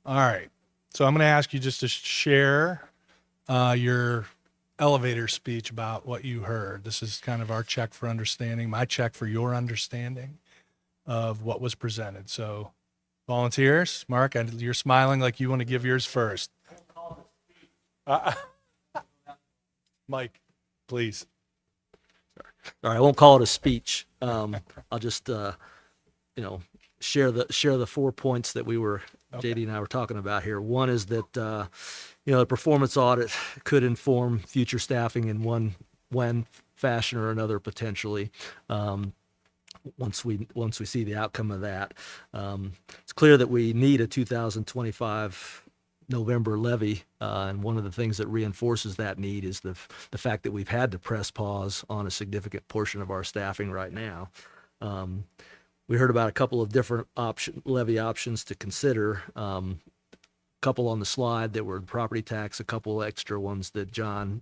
All right. So I'm going to ask you just to share your elevator speech about what you heard. This is kind of our check for understanding, my check for your understanding of what was presented. So, volunteers, Mark, you're smiling like you want to give yours first. Mike, please. All right, I won't call it a speech. I'll just, share the 4 points that JD and I were talking about here. One is that, the performance audit could inform future staffing in one fashion or another potentially. Once we see the outcome of that, it's clear that we need a 2025 November levy, and one of the things that reinforces that need is the fact that we've had to press pause on a significant portion of our staffing right now. We heard about a couple of different levy options to consider. Couple on the slide that were property tax, a couple extra ones that John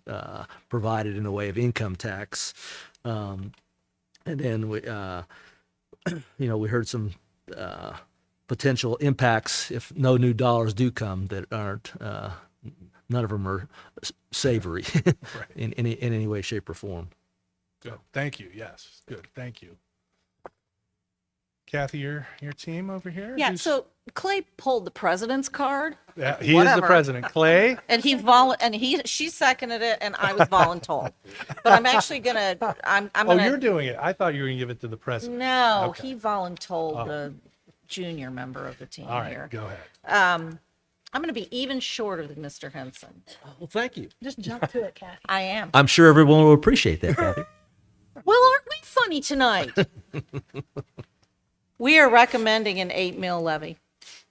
provided in the way of income tax. And then we heard some potential impacts if no new dollars do come that aren't, none of them are savory in any way, shape, or form. Good. Thank you. Yes. Good. Thank you. Kathy, your team over here? Yeah, so Clay pulled the president's card. Yeah, he is the Whatever. president. Clay? And she seconded it, and I was voluntold. But I'm actually I'm Oh, gonna. you're doing it. I thought you were going to give it to the president. No, Okay. he voluntold the junior member of the team All right, here. go ahead. I'm gonna be even shorter than Mr. Henson. Well, thank you. Just jump to it, Kathy. I am. I'm sure everyone will appreciate that, Kathy. Well, aren't we funny tonight? We are recommending an 8 mil levy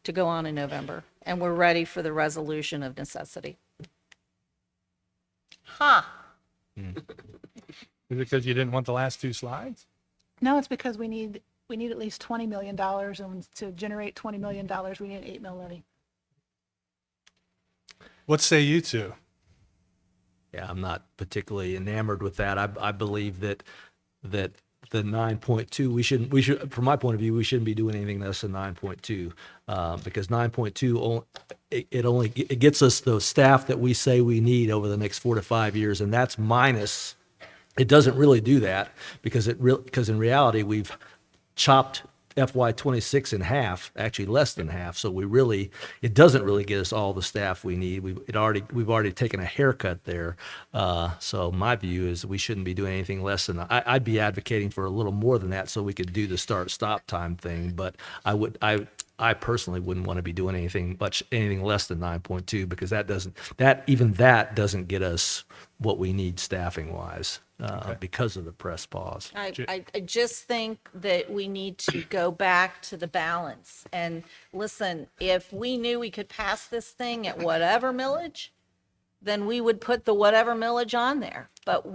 to go on in November, and we're ready for the resolution of necessity. Huh. Is it because you didn't want the last two slides? No, it's because we need at least $20 million, and to generate $20 million, we need an 8 mil levy. What say you two? Yeah, I'm not particularly enamored with that. I believe that the 9.2, we should, from my point of view, we shouldn't be doing anything less than 9.2, because 9.2, it gets us the staff that we say we need over the next 4 to 5 years, and that's minus. It doesn't really do that because in reality we've chopped FY26 in half, actually less than half. So it doesn't really get us all the staff we need. We've already taken a haircut there. So my view is we shouldn't be doing anything less than that. I'd be advocating for a little more than that so we could do the start-stop time thing. But I personally wouldn't want to be doing anything less than 9.2 because that doesn't get us what we need staffing wise. Because of the press pause. I just think that we need to go back to the balance. And listen, if we knew we could pass this thing at whatever millage, then we would put the whatever millage on there. But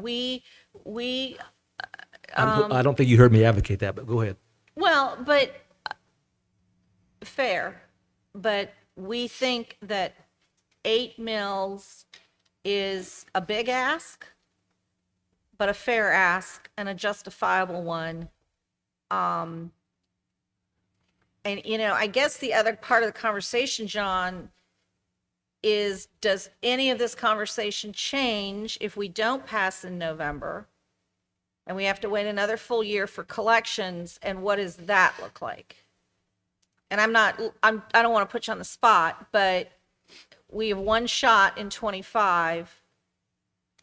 I don't think you heard me advocate that, but go ahead. well, but fair. But we think that 8 mils is a big ask, but a fair ask and a justifiable one. And, I guess the other part of the conversation, John, is does any of this conversation change if we don't pass in November and we have to wait another full year for collections? And what does that look like? And I don't want to put you on the spot, but we have one shot in 25.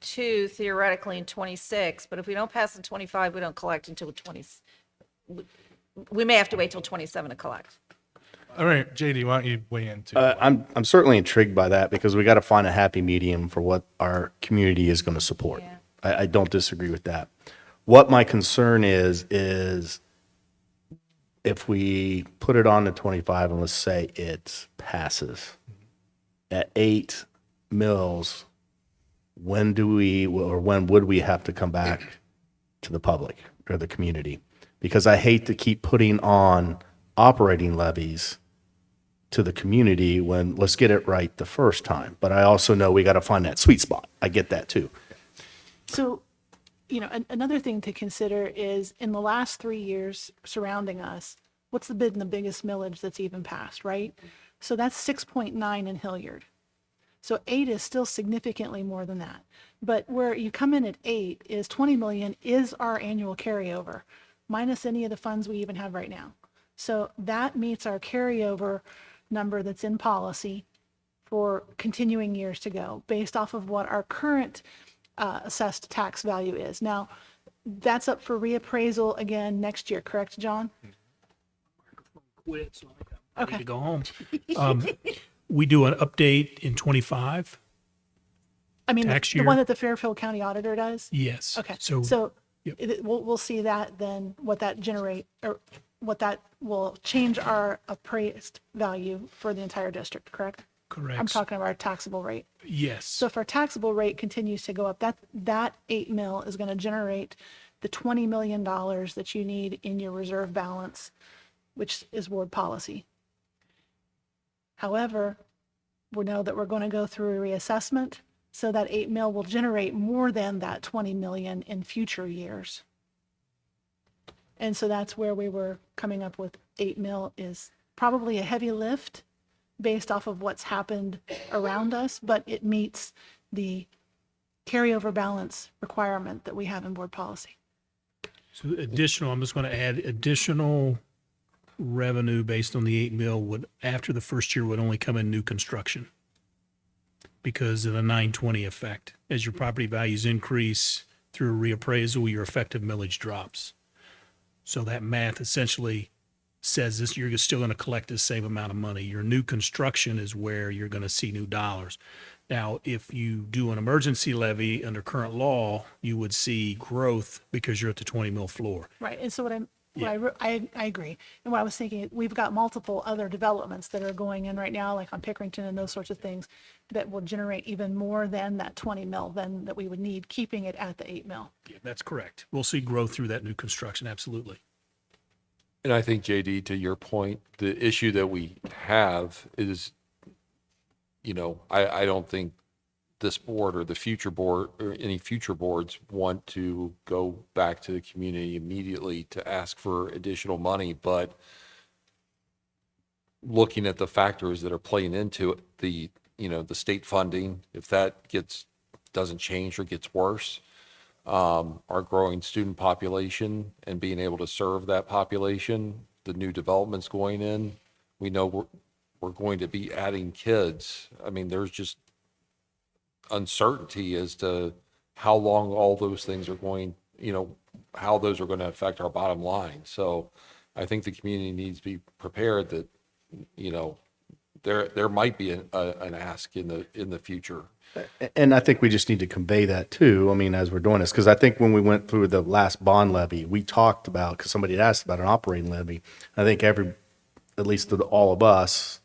2 theoretically in 26, but if we don't pass in 25, we don't collect until 20. We may have to wait till 27 to collect. All right, JD, why don't you weigh in too? I'm certainly intrigued by that because we got to find a happy medium for what our community is going to support. Yeah. I don't disagree with that. What my concern is if we put it on to 25 and let's say it passes at 8 mils, when would we have to come back to the public or the community? Because I hate to keep putting on operating levies to the community when let's get it right the first time. But I also know we got to find that sweet spot. I get that too. So another thing to consider is in the last 3 years surrounding us, what's been the biggest millage that's even passed, right? So that's 6.9 in Hilliard. So 8 is still significantly more than that. But where you come in at 8 is 20 million is our annual carryover, minus any of the funds we even have right now. So that meets our carryover number that's in policy for continuing years to go, based off of what our current assessed tax value is. Now, that's up for reappraisal again next year, correct, John? Quit, so I need Okay. to go home. We do an update in 25. I mean, Tax the year? one that the Fairfield County Auditor does? Yes. Okay, So, so yep. we'll see that then, what that generate, or what that will change our appraised value for the entire district, correct? correct. I'm talking about our taxable rate. Yes. So if our taxable rate continues to go up, that 8 mil is going to generate the $20 million that you need in your reserve balance, which is board policy. However, we know that we're going to go through a reassessment, so that 8 mil will generate more than that 20 million in future years. And so that's where we were coming up with 8 mil is probably a heavy lift based off of what's happened around us, but it meets the carryover balance requirement that we have in board policy. So additional, I'm just going to add additional revenue based on the 8 mil would, after the first year, would only come in new construction because of the 920 effect. As your property values increase through a reappraisal, your effective millage drops. So that math essentially says this, you're still going to collect the same amount of money. Your new construction is where you're going to see new dollars. Now, if you do an emergency levy under current law, you would see growth because you're at the 20 mil floor. Right, and so I agree. And what I was thinking, we've got multiple other developments that are going in right now, like on Pickerington and those sorts of things, that will generate even more than that 20 mil then that we would need, keeping it at the 8 mil. Yeah, that's correct. We'll see growth through that new construction, absolutely. And I think, JD, to your point, the issue that we have is, I don't think this board or the future board or any future boards want to go back to the community immediately to ask for additional money. But looking at the factors that are playing into it, the state funding, if that doesn't change or gets worse, our growing student population and being able to serve that population, the new developments going in, we know we're going to be adding kids. I mean, there's just uncertainty as to how long all those things are going, how those are going to affect our bottom line. So I think the community needs to be prepared that, there might be an ask in the future. And I think we just need to convey that too. I mean, as we're doing this, because I think when we went through the last bond levy, we talked about, because somebody had asked about an operating levy. I think at least all of us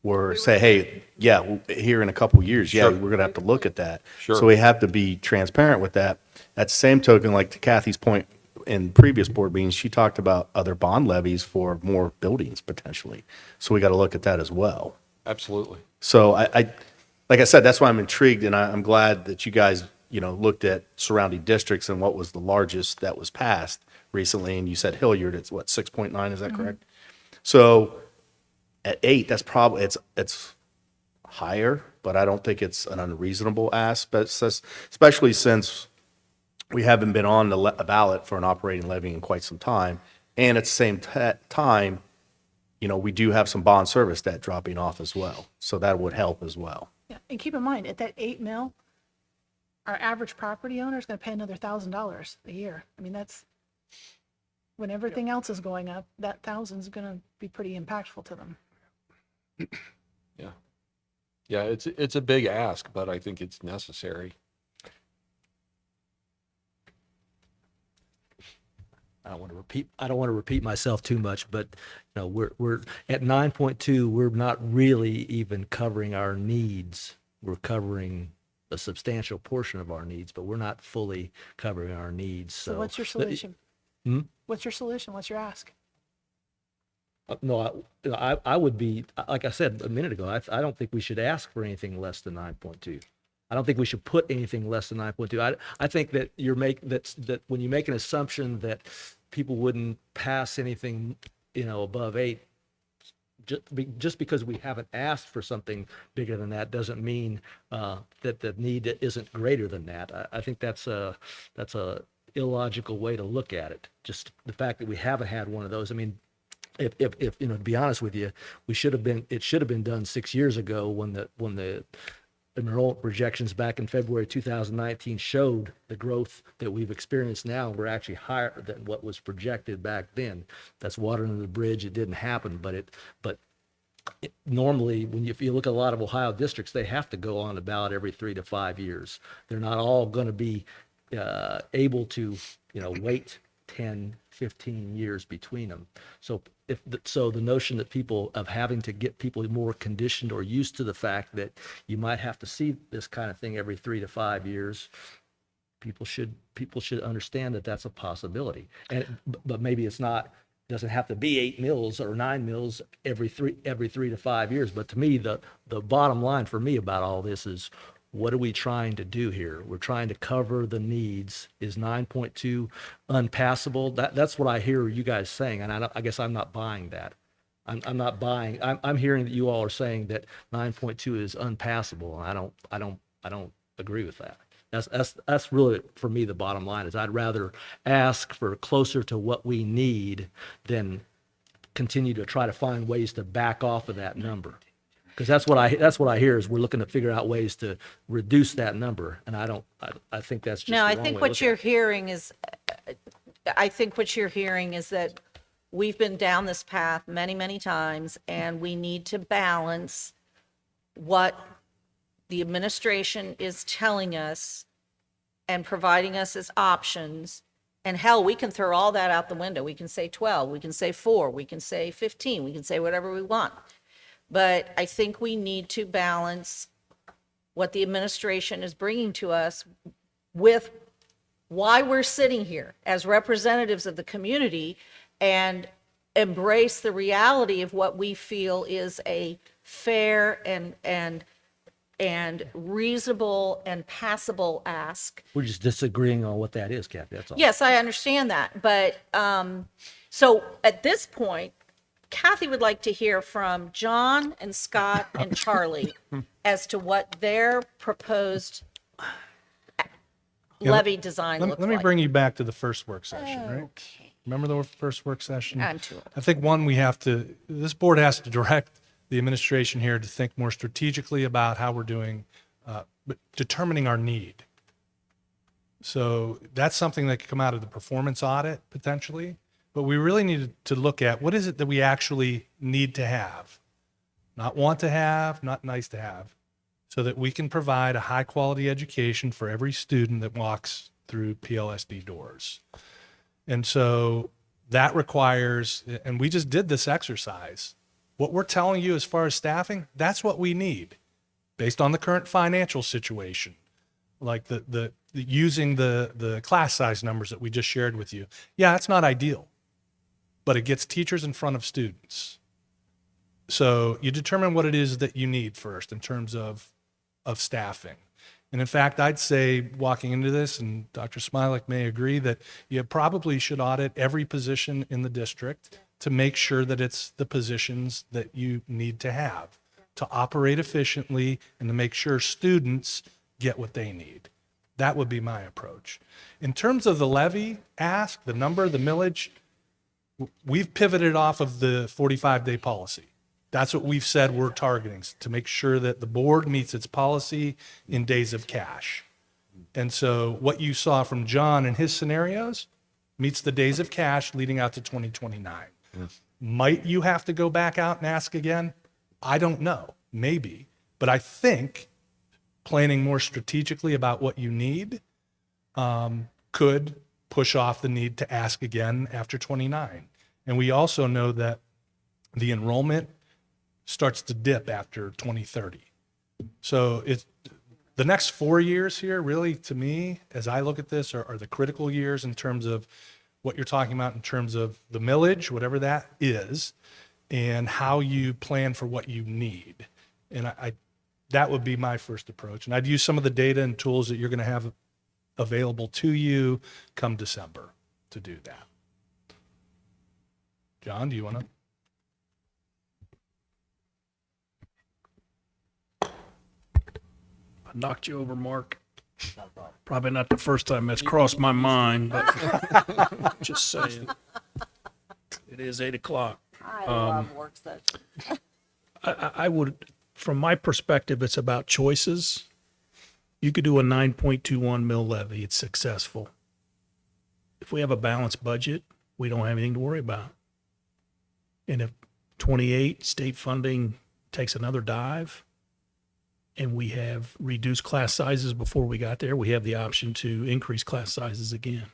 were say, hey, yeah, here in a couple of years, yeah, Sure. we're going to have to look at that. Sure. So we have to be transparent with that. At the same token, like to Kathy's point in previous board meetings, she talked about other bond levies for more buildings potentially. So we got to look at that as well. Absolutely. So I like I said, that's why I'm intrigued, and I'm glad that you guys, looked at surrounding districts and what was the largest that was passed recently. And you said Hilliard, it's what, 6.9, is that correct? So at 8, that's probably, it's higher, but I don't think it's an unreasonable aspect, especially since we haven't been on the ballot for an operating levy in quite some time. And at the same time, we do have some bond service debt dropping off as well. So that would help as well. Yeah, and keep in mind, at that 8 mil, our average property owner is going to pay another $1,000 a year. I mean, that's, when everything else is going up, that 1,000 is going to be pretty impactful to them. Yeah. Yeah, it's a big ask, but I think it's necessary. I don't want to repeat myself too much, but we're at 9.2. We're not really even covering our needs. We're covering a substantial portion of our needs, but we're not fully covering our needs. So what's your solution? What's your solution? What's your ask? No, I would be, like I said a minute ago, I don't think we should ask for anything less than 9.2. I don't think we should put anything less than 9.2. I think that that when you make an assumption that people wouldn't pass anything, above 8, just because we haven't asked for something bigger than that doesn't mean that the need isn't greater than that. I think that's a illogical way to look at it. Just the fact that we haven't had one of those. I mean, if to be honest with you, it should have been done 6 years ago when the enrollment projections back in February 2019 showed the growth that we've experienced now. We're actually higher than what was projected back then. That's water under the bridge. It didn't happen, but normally, if you look at a lot of Ohio districts, they have to go on about every 3 to 5 years. They're not all going to be able to, wait 10, 15 years between them. So the notion that of having to get people more conditioned or used to the fact that you might have to see this kind of thing every 3 to 5 years, people should understand that that's a possibility. But maybe it's not. Doesn't have to be 8 mills or 9 mills every 3 to 5 years. But to me, the bottom line for me about all this is, what are we trying to do here? We're trying to cover the needs. Is 9.2 unpassable? That's what I hear you guys saying, and I guess I'm not buying that. I'm not buying. I'm hearing that you all are saying that 9.2 is unpassable, and I don't agree with that. That's really, for me, the bottom line is I'd rather ask for closer to what we need than continue to try to find ways to back off of that number. Because that's what I hear is we're looking to figure out ways to reduce that number, and I think that's just No, the I wrong think way to what look you're at it. hearing is, that we've been down this path many, many times, and we need to balance what the administration is telling us and providing us as options. And hell, we can throw all that out the window. We can say 12, we can say 4, we can say 15, we can say whatever we want. But I think we need to balance what the administration is bringing to us with why we're sitting here as representatives of the community, and embrace the reality of what we feel is a fair and reasonable and passable ask. We're just disagreeing on what that is, Kathy, that's all. Yes, I understand that, but, so at this point, Kathy would like to hear from John and Scott and Charlie as to what their proposed levy design looks like. Let me bring you back to the first work session, right? Okay. Remember the first work session? I'm too old. I think this board has to direct the administration here to think more strategically about how we're doing, determining our need. So that's something that could come out of the performance audit potentially, but we really need to look at what is it that we actually need to have, not want to have, not nice to have, so that we can provide a high quality education for every student that walks through PLSD doors. And so that requires, and we just did this exercise, what we're telling you as far as staffing, that's what we need based on the current financial situation. Like using the class size numbers that we just shared with you. Yeah, it's not ideal, but it gets teachers in front of students. So you determine what it is that you need first in terms of staffing. And in fact, I'd say walking into this, and Dr. Smilek may agree, that you probably should audit every position in the district to make sure that it's the positions that you need to have to operate efficiently and to make sure students get what they need. That would be my approach. In terms of the levy ask, the number, the millage, we've pivoted off of the 45-day policy. That's what we've said we're targeting, to make sure that the board meets its policy in days of cash. And so what you saw from John and his scenarios meets the days of cash leading out to 2029. Might you have to go back out and ask again? I don't know, maybe. But I think planning more strategically about what you need could push off the need to ask again after 29. And we also know that the enrollment starts to dip after 2030. So the next 4 years here, really, to me, as I look at this, are the critical years in terms of what you're talking about in terms of the millage, whatever that is, and how you plan for what you need. And that would be my first approach. And I'd use some of the data and tools that you're going to have available to you come December to do that. John, do you want to? I knocked you over, Mark. Probably not the first time that's crossed my mind, but just saying. It is 8:00. I love work sessions. I would, from my perspective, it's about choices. You could do a 9.21 mill levy. It's successful. If we have a balanced budget, we don't have anything to worry about. And if 28 state funding takes another dive and we have reduced class sizes before we got there, we have the option to increase class sizes again.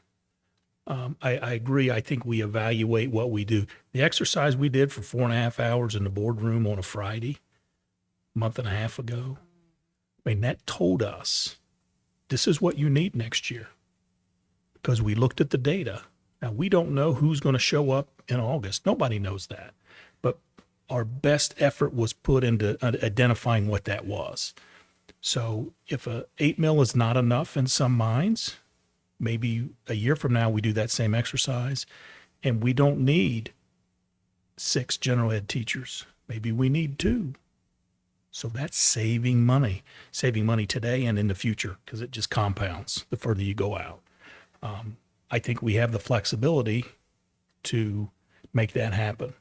I agree. I think we evaluate what we do. The exercise we did for 4.5 hours in the boardroom on a Friday, a month and a half ago, I mean, that told us this is what you need next year because we looked at the data. Now, we don't know who's going to show up in August. Nobody knows that. But our best effort was put into identifying what that was. So if a 8 mil is not enough in some minds, maybe a year from now we do that same exercise and we don't need 6 general ed teachers. Maybe we need 2. So that's saving money today and in the future because it just compounds the further you go out. I think we have the flexibility to make that happen.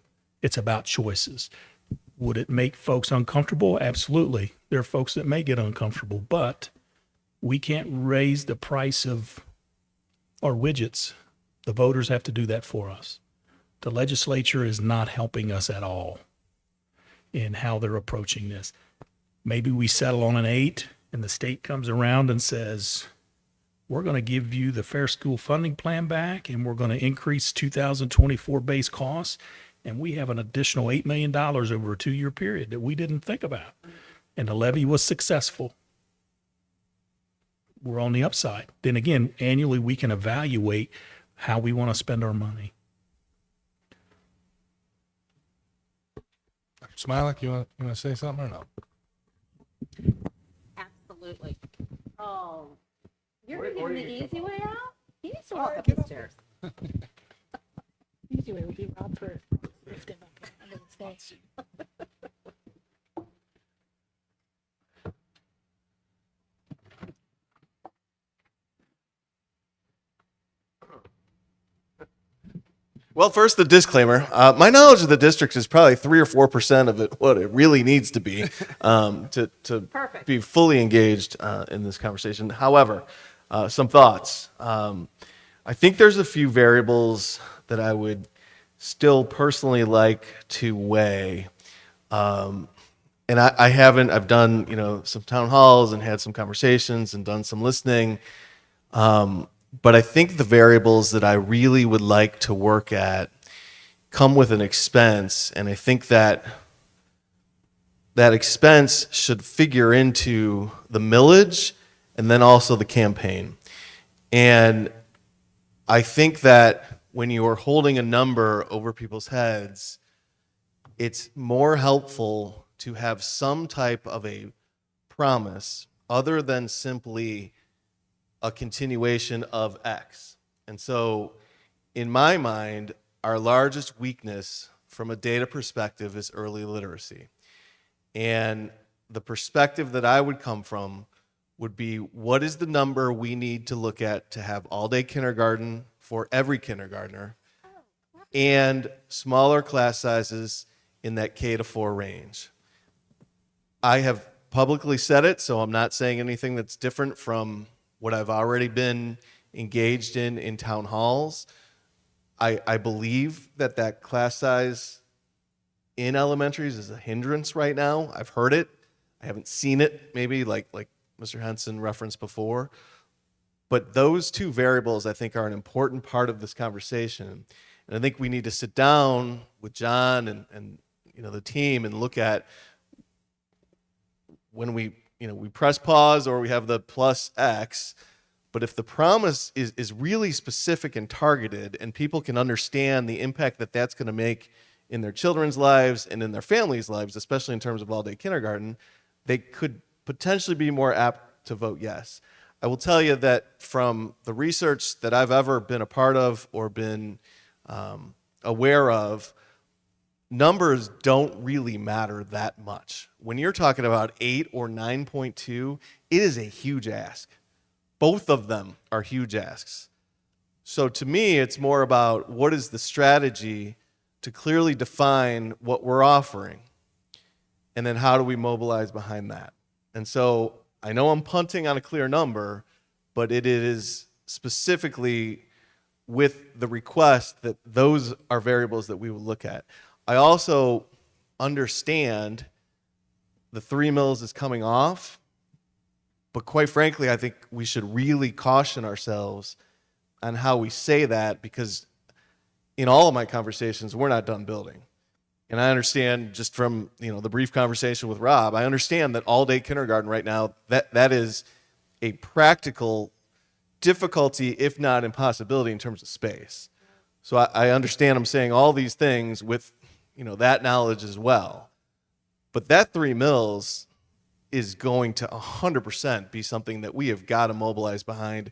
It's about choices. Would it make folks uncomfortable? Absolutely. There are folks that may get uncomfortable, but we can't raise the price of our widgets. The voters have to do that for us. The legislature is not helping us at all in how they're approaching this. Maybe we settle on an 8 and the state comes around and says, we're going to give you the Fair School Funding Plan back and we're going to increase 2024 base costs. And we have an additional $8 million over a 2-year period that we didn't think about. And the levy was successful. We're on the upside. Then again, annually we can evaluate how we want to spend our money. Dr. Smilek, you want to say something or no? Absolutely. Oh, you're giving the easy way out? He needs to walk up the stairs. Easy way would be Rob for lifting up under the stairs. Well, first, the disclaimer. My knowledge of the district is probably 3 or 4% of it, what it really needs to be to Perfect. be fully engaged in this conversation. However, some thoughts. I think there's a few variables that I would still personally like to weigh. And I've done, some town halls and had some conversations and done some listening. But I think the variables that I really would like to work at come with an expense, and I think that expense should figure into the millage and then also the campaign. And I think that when you are holding a number over people's heads, it's more helpful to have some type of a promise other than simply a continuation of X. And so in my mind, our largest weakness from a data perspective is early literacy. And the perspective that I would come from would be, what is the number we need to look at to have all-day kindergarten for every kindergartner and smaller class sizes in that K-4 range? I have publicly said it, so I'm not saying anything that's different from what I've already been engaged in town halls. I believe that class size in elementaries is a hindrance right now. I've heard it. I haven't seen it, maybe like Mr. Henson referenced before. But those two variables, I think, are an important part of this conversation. And I think we need to sit down with John and the team and look at when we press pause or we have the plus X, but if the promise is really specific and targeted and people can understand the impact that that's going to make in their children's lives and in their families' lives, especially in terms of all-day kindergarten, they could potentially be more apt to vote yes. I will tell you that from the research that I've ever been a part of or been aware of, numbers don't really matter that much. When you're talking about 8 or 9.2, it is a huge ask. Both of them are huge asks. So to me, it's more about what is the strategy to clearly define what we're offering, and then how do we mobilize behind that? And so I know I'm punting on a clear number, but it is specifically with the request that those are variables that we will look at. I also understand the 3 mills is coming off, but quite frankly, I think we should really caution ourselves on how we say that, because in all of my conversations, we're not done building. And I understand just from, the brief conversation with Rob, I understand that all-day kindergarten right now, that is a practical difficulty, if not impossibility, in terms of space. So I understand I'm saying all these things with, that knowledge as well. But that 3 mills is going to 100% be something that we have got to mobilize behind.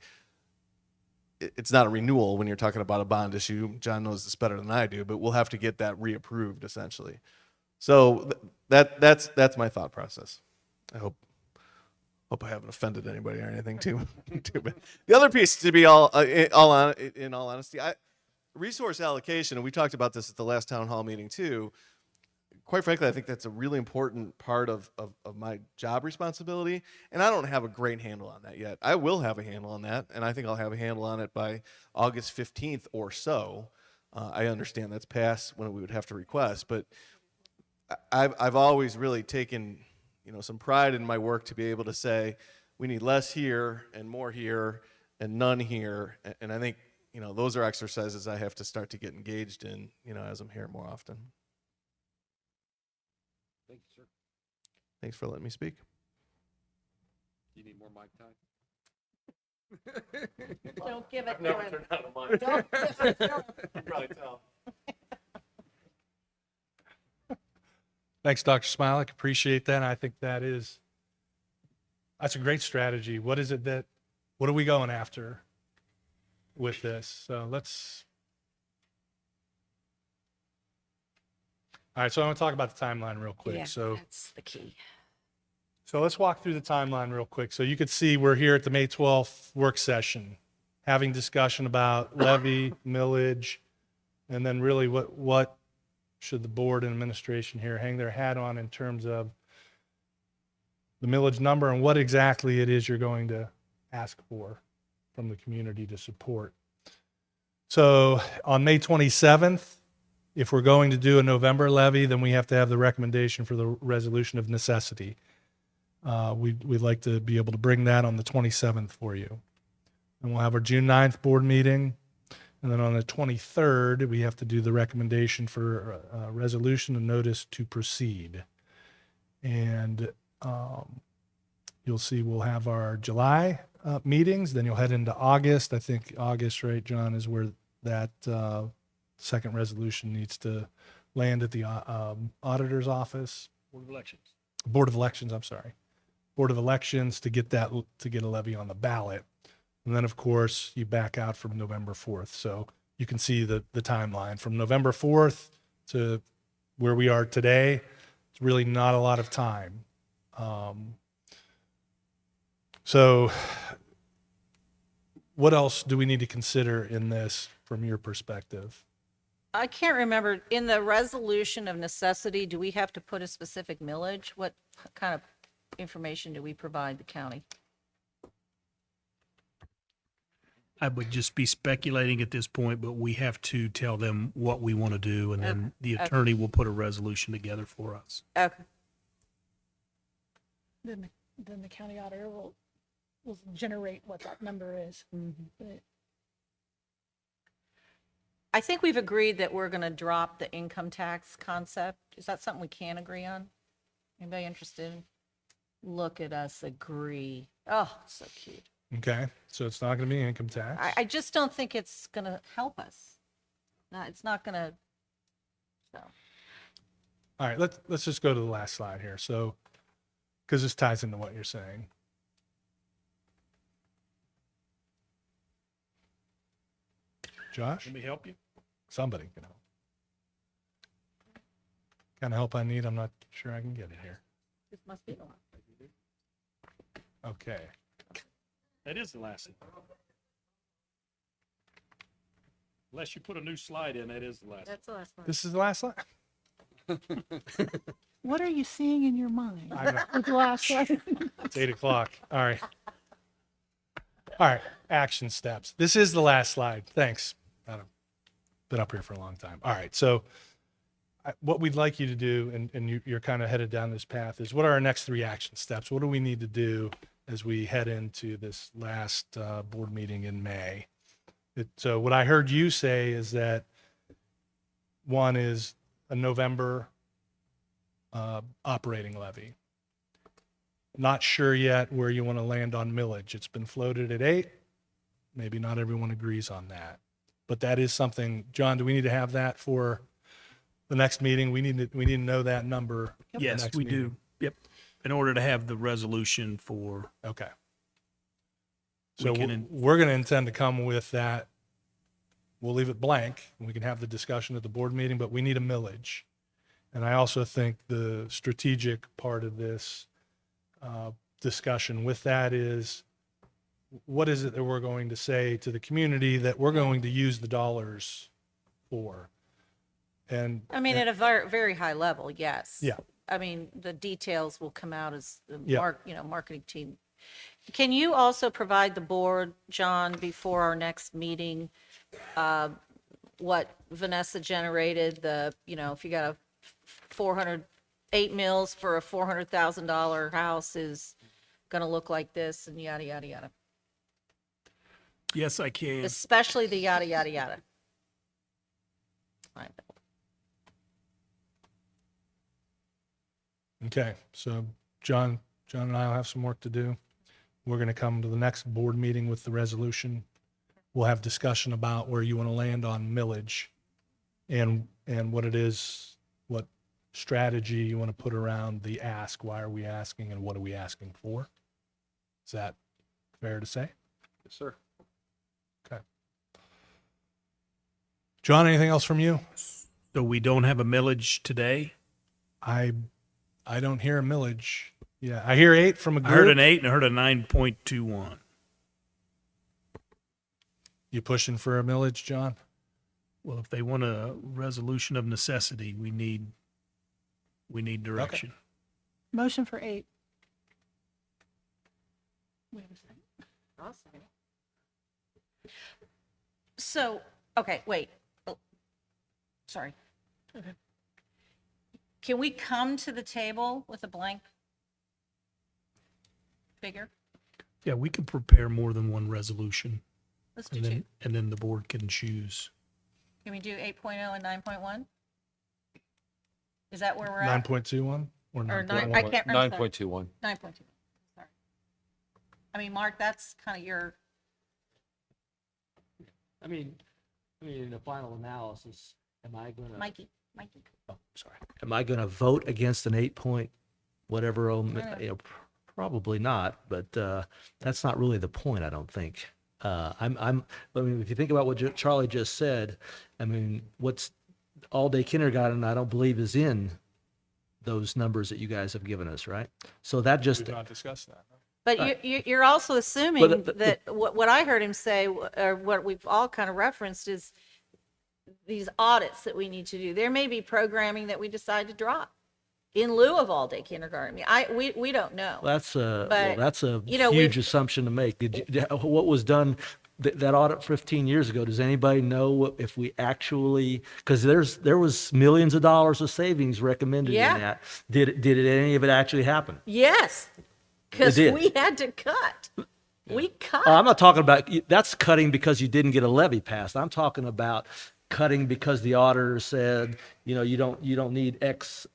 It's not a renewal when you're talking about a bond issue. John knows this better than I do, but we'll have to get that reapproved essentially. So that's my thought process. I hope I haven't offended anybody or anything too bad. The other piece, to be in all honesty, resource allocation, and we talked about this at the last town hall meeting too. Quite frankly, I think that's a really important part of my job responsibility, and I don't have a great handle on that yet. I will have a handle on that, and I think I'll have a handle on it by August 15th or so. I understand that's past when we would have to request, but I've always really taken some pride in my work to be able to say we need less here and more here and none here, and I think those are exercises I have to start to get engaged in as I'm here more often. Thank you, sir. Thanks for letting me speak. Do you need more mic time? Don't give it to Never him. turned on a mic. Don't give it to him. You can probably tell. Thanks, Dr. Smilik. Appreciate that. I think that's a great strategy. What are we going after with this? So all right, so I want to talk about the timeline real quick. Yeah, So that's the key. let's walk through the timeline real quick. So you could see we're here at the May 12th work session, having discussion about levy, millage, and then really what should the board and administration here hang their hat on in terms of the millage number and what exactly it is you're going to ask for from the community to support. So on May 27th, if we're going to do a November levy, then we have to have the recommendation for the resolution of necessity. We'd like to be able to bring that on the 27th for you. And we'll have our June 9th board meeting. And then on the 23rd, we have to do the recommendation for resolution and notice to proceed. And you'll see we'll have our July meetings. Then you'll head into August. I think August, right, John, is where that second resolution needs to land at the auditor's office. Board of Elections. Board of Elections, I'm sorry. Board of Elections to get a levy on the ballot. And then, of course, you back out from November 4th. So you can see the timeline from November 4th to where we are today. It's really not a lot of time. So what else do we need to consider in this from your perspective? I can't remember, in the resolution of necessity, do we have to put a specific millage? What kind of information do we provide the county? I would just be speculating at this point, but we have to tell them what we want to do, and then the attorney will put a resolution together for us. Okay. Then the county auditor will generate what that number is. But I think we've agreed that we're going to drop the income tax concept. Is that something we can agree on? Anybody interested? Look at us agree. Oh, so cute. Okay, so it's not going to be income tax. I just don't think it's going to help us. No, it's not going to. So. All right, let's just go to the last slide here. So because this ties into what you're saying. Josh, Let me help you. somebody can help. Kind of help I need, I'm not sure I can get it here. This must be the one. Okay. That is the last one. Unless you put a new slide in, that is the last one. That's the last one. This is the last slide? What are you seeing in your mind? I know. With the last one? It's 8:00. All right. All right. Action steps. This is the last slide. Thanks. I've been up here for a long time. All right. So what we'd like you to do, and you're kind of headed down this path, is what are our next 3 action steps? What do we need to do as we head into this last board meeting in May? So what I heard you say is that one is a November operating levy. Not sure yet where you want to land on millage. It's been floated at 8. Maybe not everyone agrees on that, but that is something. John, do we need to have that for the next meeting? We need to know that number. for the Yes, next we meeting. do. Yep. In order to have the resolution for, Okay. So We can we're going to intend to come with that. We'll leave it blank. We can have the discussion at the board meeting, but we need a millage. And I also think the strategic part of this discussion with that is, what is it that we're going to say to the community that we're going to use the dollars for? And I mean, at a very, very high level, yes. Yeah. I mean, the details will come out as the Yeah. marketing team. Can you also provide the board, John, before our next meeting, what Vanessa generated, if you got 8 mills for a $400,000 house is going to look like this, and yada, yada, yada. yes, I can. Especially the yada, yada, yada. Fine. okay, so John and I will have some work to do. We're going to come to the next board meeting with the resolution. We'll have discussion about where you want to land on millage and what it is, what strategy you want to put around the ask. Why are we asking and what are we asking for? Is that fair to say? Yes, sir. Okay. John, anything else from you? So we don't have a millage today? I don't hear a millage. Yeah, I hear 8 from a I heard group. an 8 and I heard a 9.21. You pushing for a millage, John? Well, if they want a resolution of necessity, we need direction. Motion for 8. So, okay, wait. Oh, sorry. Can we come to the table with a blank figure? Yeah, we can prepare more than one resolution Let's do and 2. then the board can choose. Can we do 8.0 and 9.1? Is that where we're at? 9.21 or Or 9.1? nine, I can't remember. 9.21. 9.2. Sorry. I mean, Mark, that's kind of your, I mean, in the final analysis, am I going to? Mikey. Oh, sorry. Am I going to vote against an 8 point whatever? Probably not, but that's not really the point, I don't think. I mean, if you think about what Charlie just said, I mean, what's all-day kindergarten, I don't believe is in those numbers that you guys have given us, right? So that just, We've not discussed that. but you're also assuming But that what I heard him say, or what we've all kind of referenced, is these audits that we need to do. There may be programming that we decide to drop in lieu of all-day kindergarten. We don't know. that's a, But, that's a you know, huge we've- assumption to make. What was done, that audit 15 years ago, does anybody know if we actually, because there was millions of dollars of savings recommended Yeah. in that. Did any of it actually happen? Yes, because did. we had to cut. We cut. I'm not talking about, that's cutting because you didn't get a levy passed. I'm talking about cutting because the auditor said, you don't need X,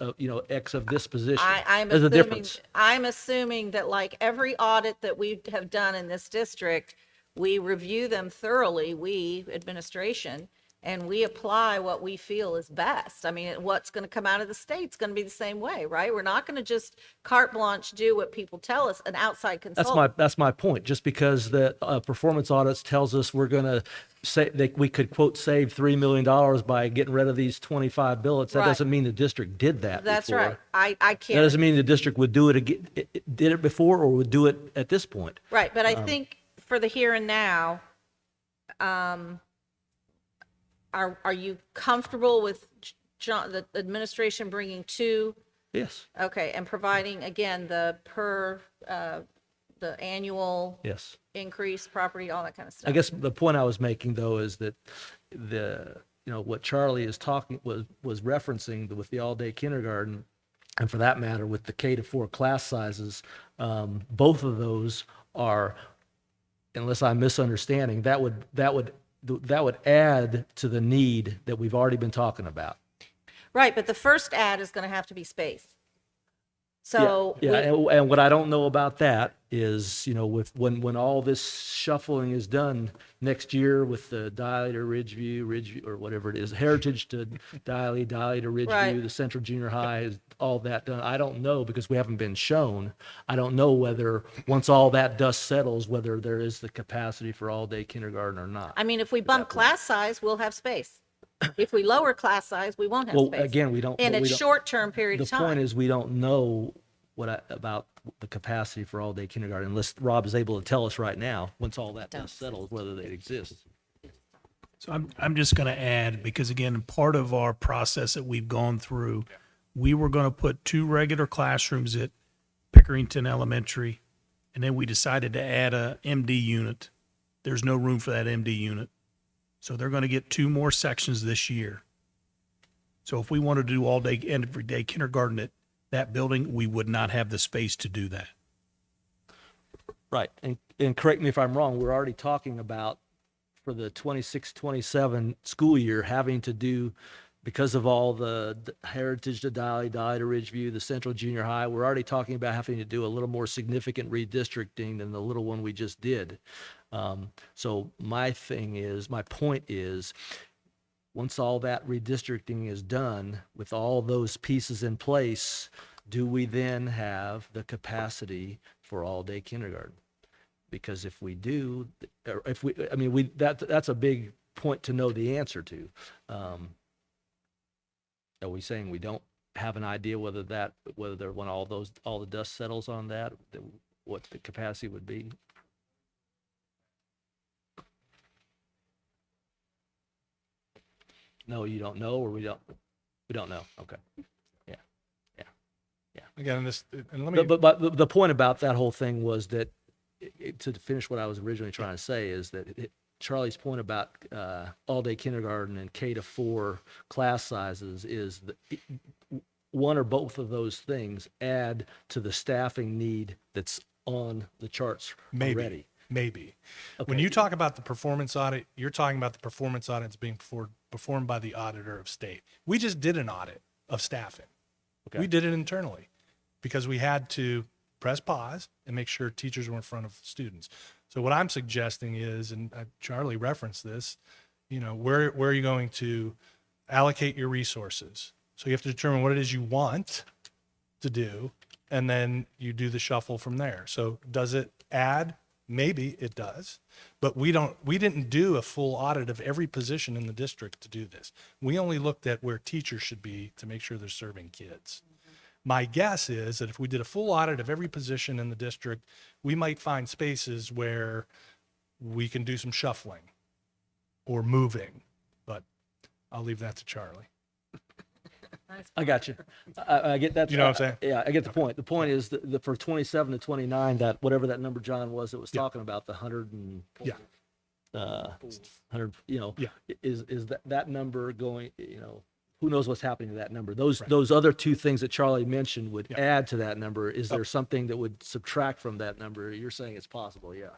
X of this position. There's a difference. I'm assuming that like every audit that we have done in this district, we review them thoroughly, we, administration, and we apply what we feel is best. I mean, what's going to come out of the state's going to be the same way, right? We're not going to just carte blanche do what people tell us, an outside consultant. That's my point. Just because the performance audits tells us we're going to say that we could quote save $3 million by getting rid of these 25 billets, that Right. doesn't mean the district did that. That's before. right. I That can't. doesn't mean the district would do it again, did it before or would do it at this point. Right, but I think for the here and now, are you comfortable with John, the administration bringing two? Yes. Okay, and providing, again, the annual Yes. increase, property, all that kind of stuff? I guess the point I was making though is that what Charlie is was referencing with the all-day kindergarten, and for that matter, with the K-4 class sizes, both of those are, unless I'm misunderstanding, that would add to the need that we've already been talking about. Right, but the first ad is going to have to be space. So, Yeah, and what I don't know about that is, with when all this shuffling is done next year with the Diley to Ridgeview, or whatever it is, Heritage to Diley to Ridgeview, Right. the Central Junior High, is all that done. I don't know because we haven't been shown. I don't know whether, once all that dust settles, whether there is the capacity for all-day kindergarten or not. I mean, if we bump class size, we'll have space. If we lower class size, we won't have Well, space. again, we don't. In but a we don't- short-term period The of time. point is, we don't know about the capacity for all-day kindergarten unless Rob is able to tell us right now, once all that dust settles, whether they exist. So I'm just going to add, because again, part of our process that we've gone through, we were going to put 2 regular classrooms at Pickerington Elementary, and then we decided to add a MD unit. There's no room for that MD unit. So they're going to get 2 more sections this year. So if we wanted to do all day, every day kindergarten at that building, we would not have the space to do that. Right, and correct me if I'm wrong, we're already talking about, for the 26-27 school year, having to do, because of all the Heritage to Diley to Ridgeview, the Central Junior High, we're already talking about having to do a little more significant redistricting than the little one we just did. So my point is, once all that redistricting is done, with all those pieces in place, do we then have the capacity for all-day kindergarten? Because if we do, or if we, I mean, that's a big point to know the answer to. Are we saying we don't have an idea when all the dust settles on that, what the capacity would be? No, you don't know, or we don't know. Okay. Again, and let me, But the point about that whole thing was that, to finish what I was originally trying to say, is that Charlie's point about all-day kindergarten and K-4 class sizes is that one or both of those things add to the staffing need that's on the charts already. maybe. Okay. When you talk about the performance audit, you're talking about the performance audits being performed by the auditor of state. We just did an audit of staffing. Okay. We did it internally because we had to press pause and make sure teachers were in front of students. So what I'm suggesting is, and Charlie referenced this, where are you going to allocate your resources? So you have to determine what it is you want to do, and then you do the shuffle from there. So does it add? Maybe it does, but we didn't do a full audit of every position in the district to do this. We only looked at where teachers should be to make sure they're serving kids. My guess is that if we did a full audit of every position in the district, we might find spaces where we can do some shuffling or moving, but I'll leave that to Charlie. I got you. I get that. You know what I'm saying? Yeah, I get the point. The point is that for 27 to 29, that whatever that number John was that was talking about, the 100 and Yeah. 100, Yeah. is that number going, who knows what's happening to that number? Those other 2 things that Charlie mentioned would add to that number. Is there something that would subtract from that number? You're saying it's possible, yeah.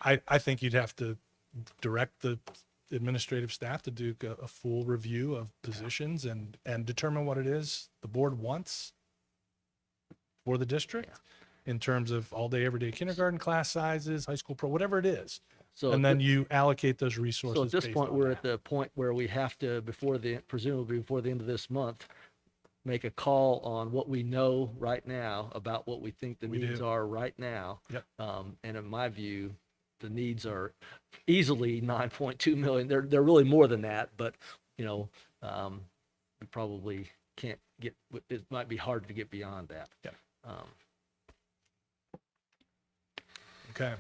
I think you'd have to direct the administrative staff to do a full review of positions and determine what it is the board wants for the district in terms of all day, everyday kindergarten class sizes, high school pro, whatever it is. So And then you allocate those resources. So at this based point, on we're that. at the point where we have to, presumably before the end of this month, make a call on what we know right now about what we think the We needs do. are right now. Yep. And in my view, the needs are easily 9.2 million. They're really more than that, but we probably can't get. It might be hard to get beyond that. Yep. Um, Okay.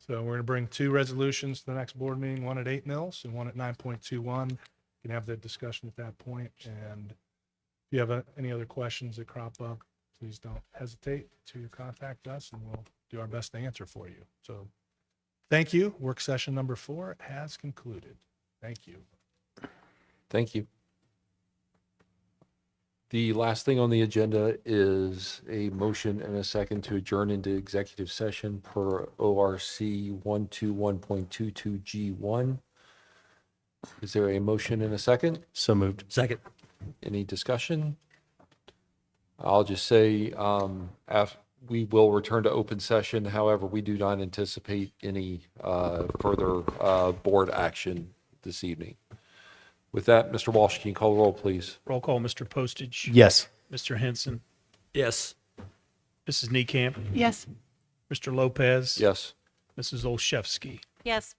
So we're going to bring two resolutions to the next board meeting, one at 8 mils and one at 9.21. You can have that discussion at that point. And if you have any other questions that crop up, please don't hesitate to contact us and we'll do our best to answer for you. So thank you. Work session number 4 has concluded. Thank you. Thank you. The last thing on the agenda is a motion and a second to adjourn into executive session per ORC 121.22G1. Is there a motion and a second? So moved. Second. Any discussion? I'll just say, we will return to open session. However, we do not anticipate any further board action this evening. With that, Mr. Walsh, can you call the roll, please? Roll call, Mr. Postage. Yes. Mr. Henson. Yes. Mrs. Niekamp. Yes. Mr. Lopez. Yes. Mrs. Olszewski. Yes.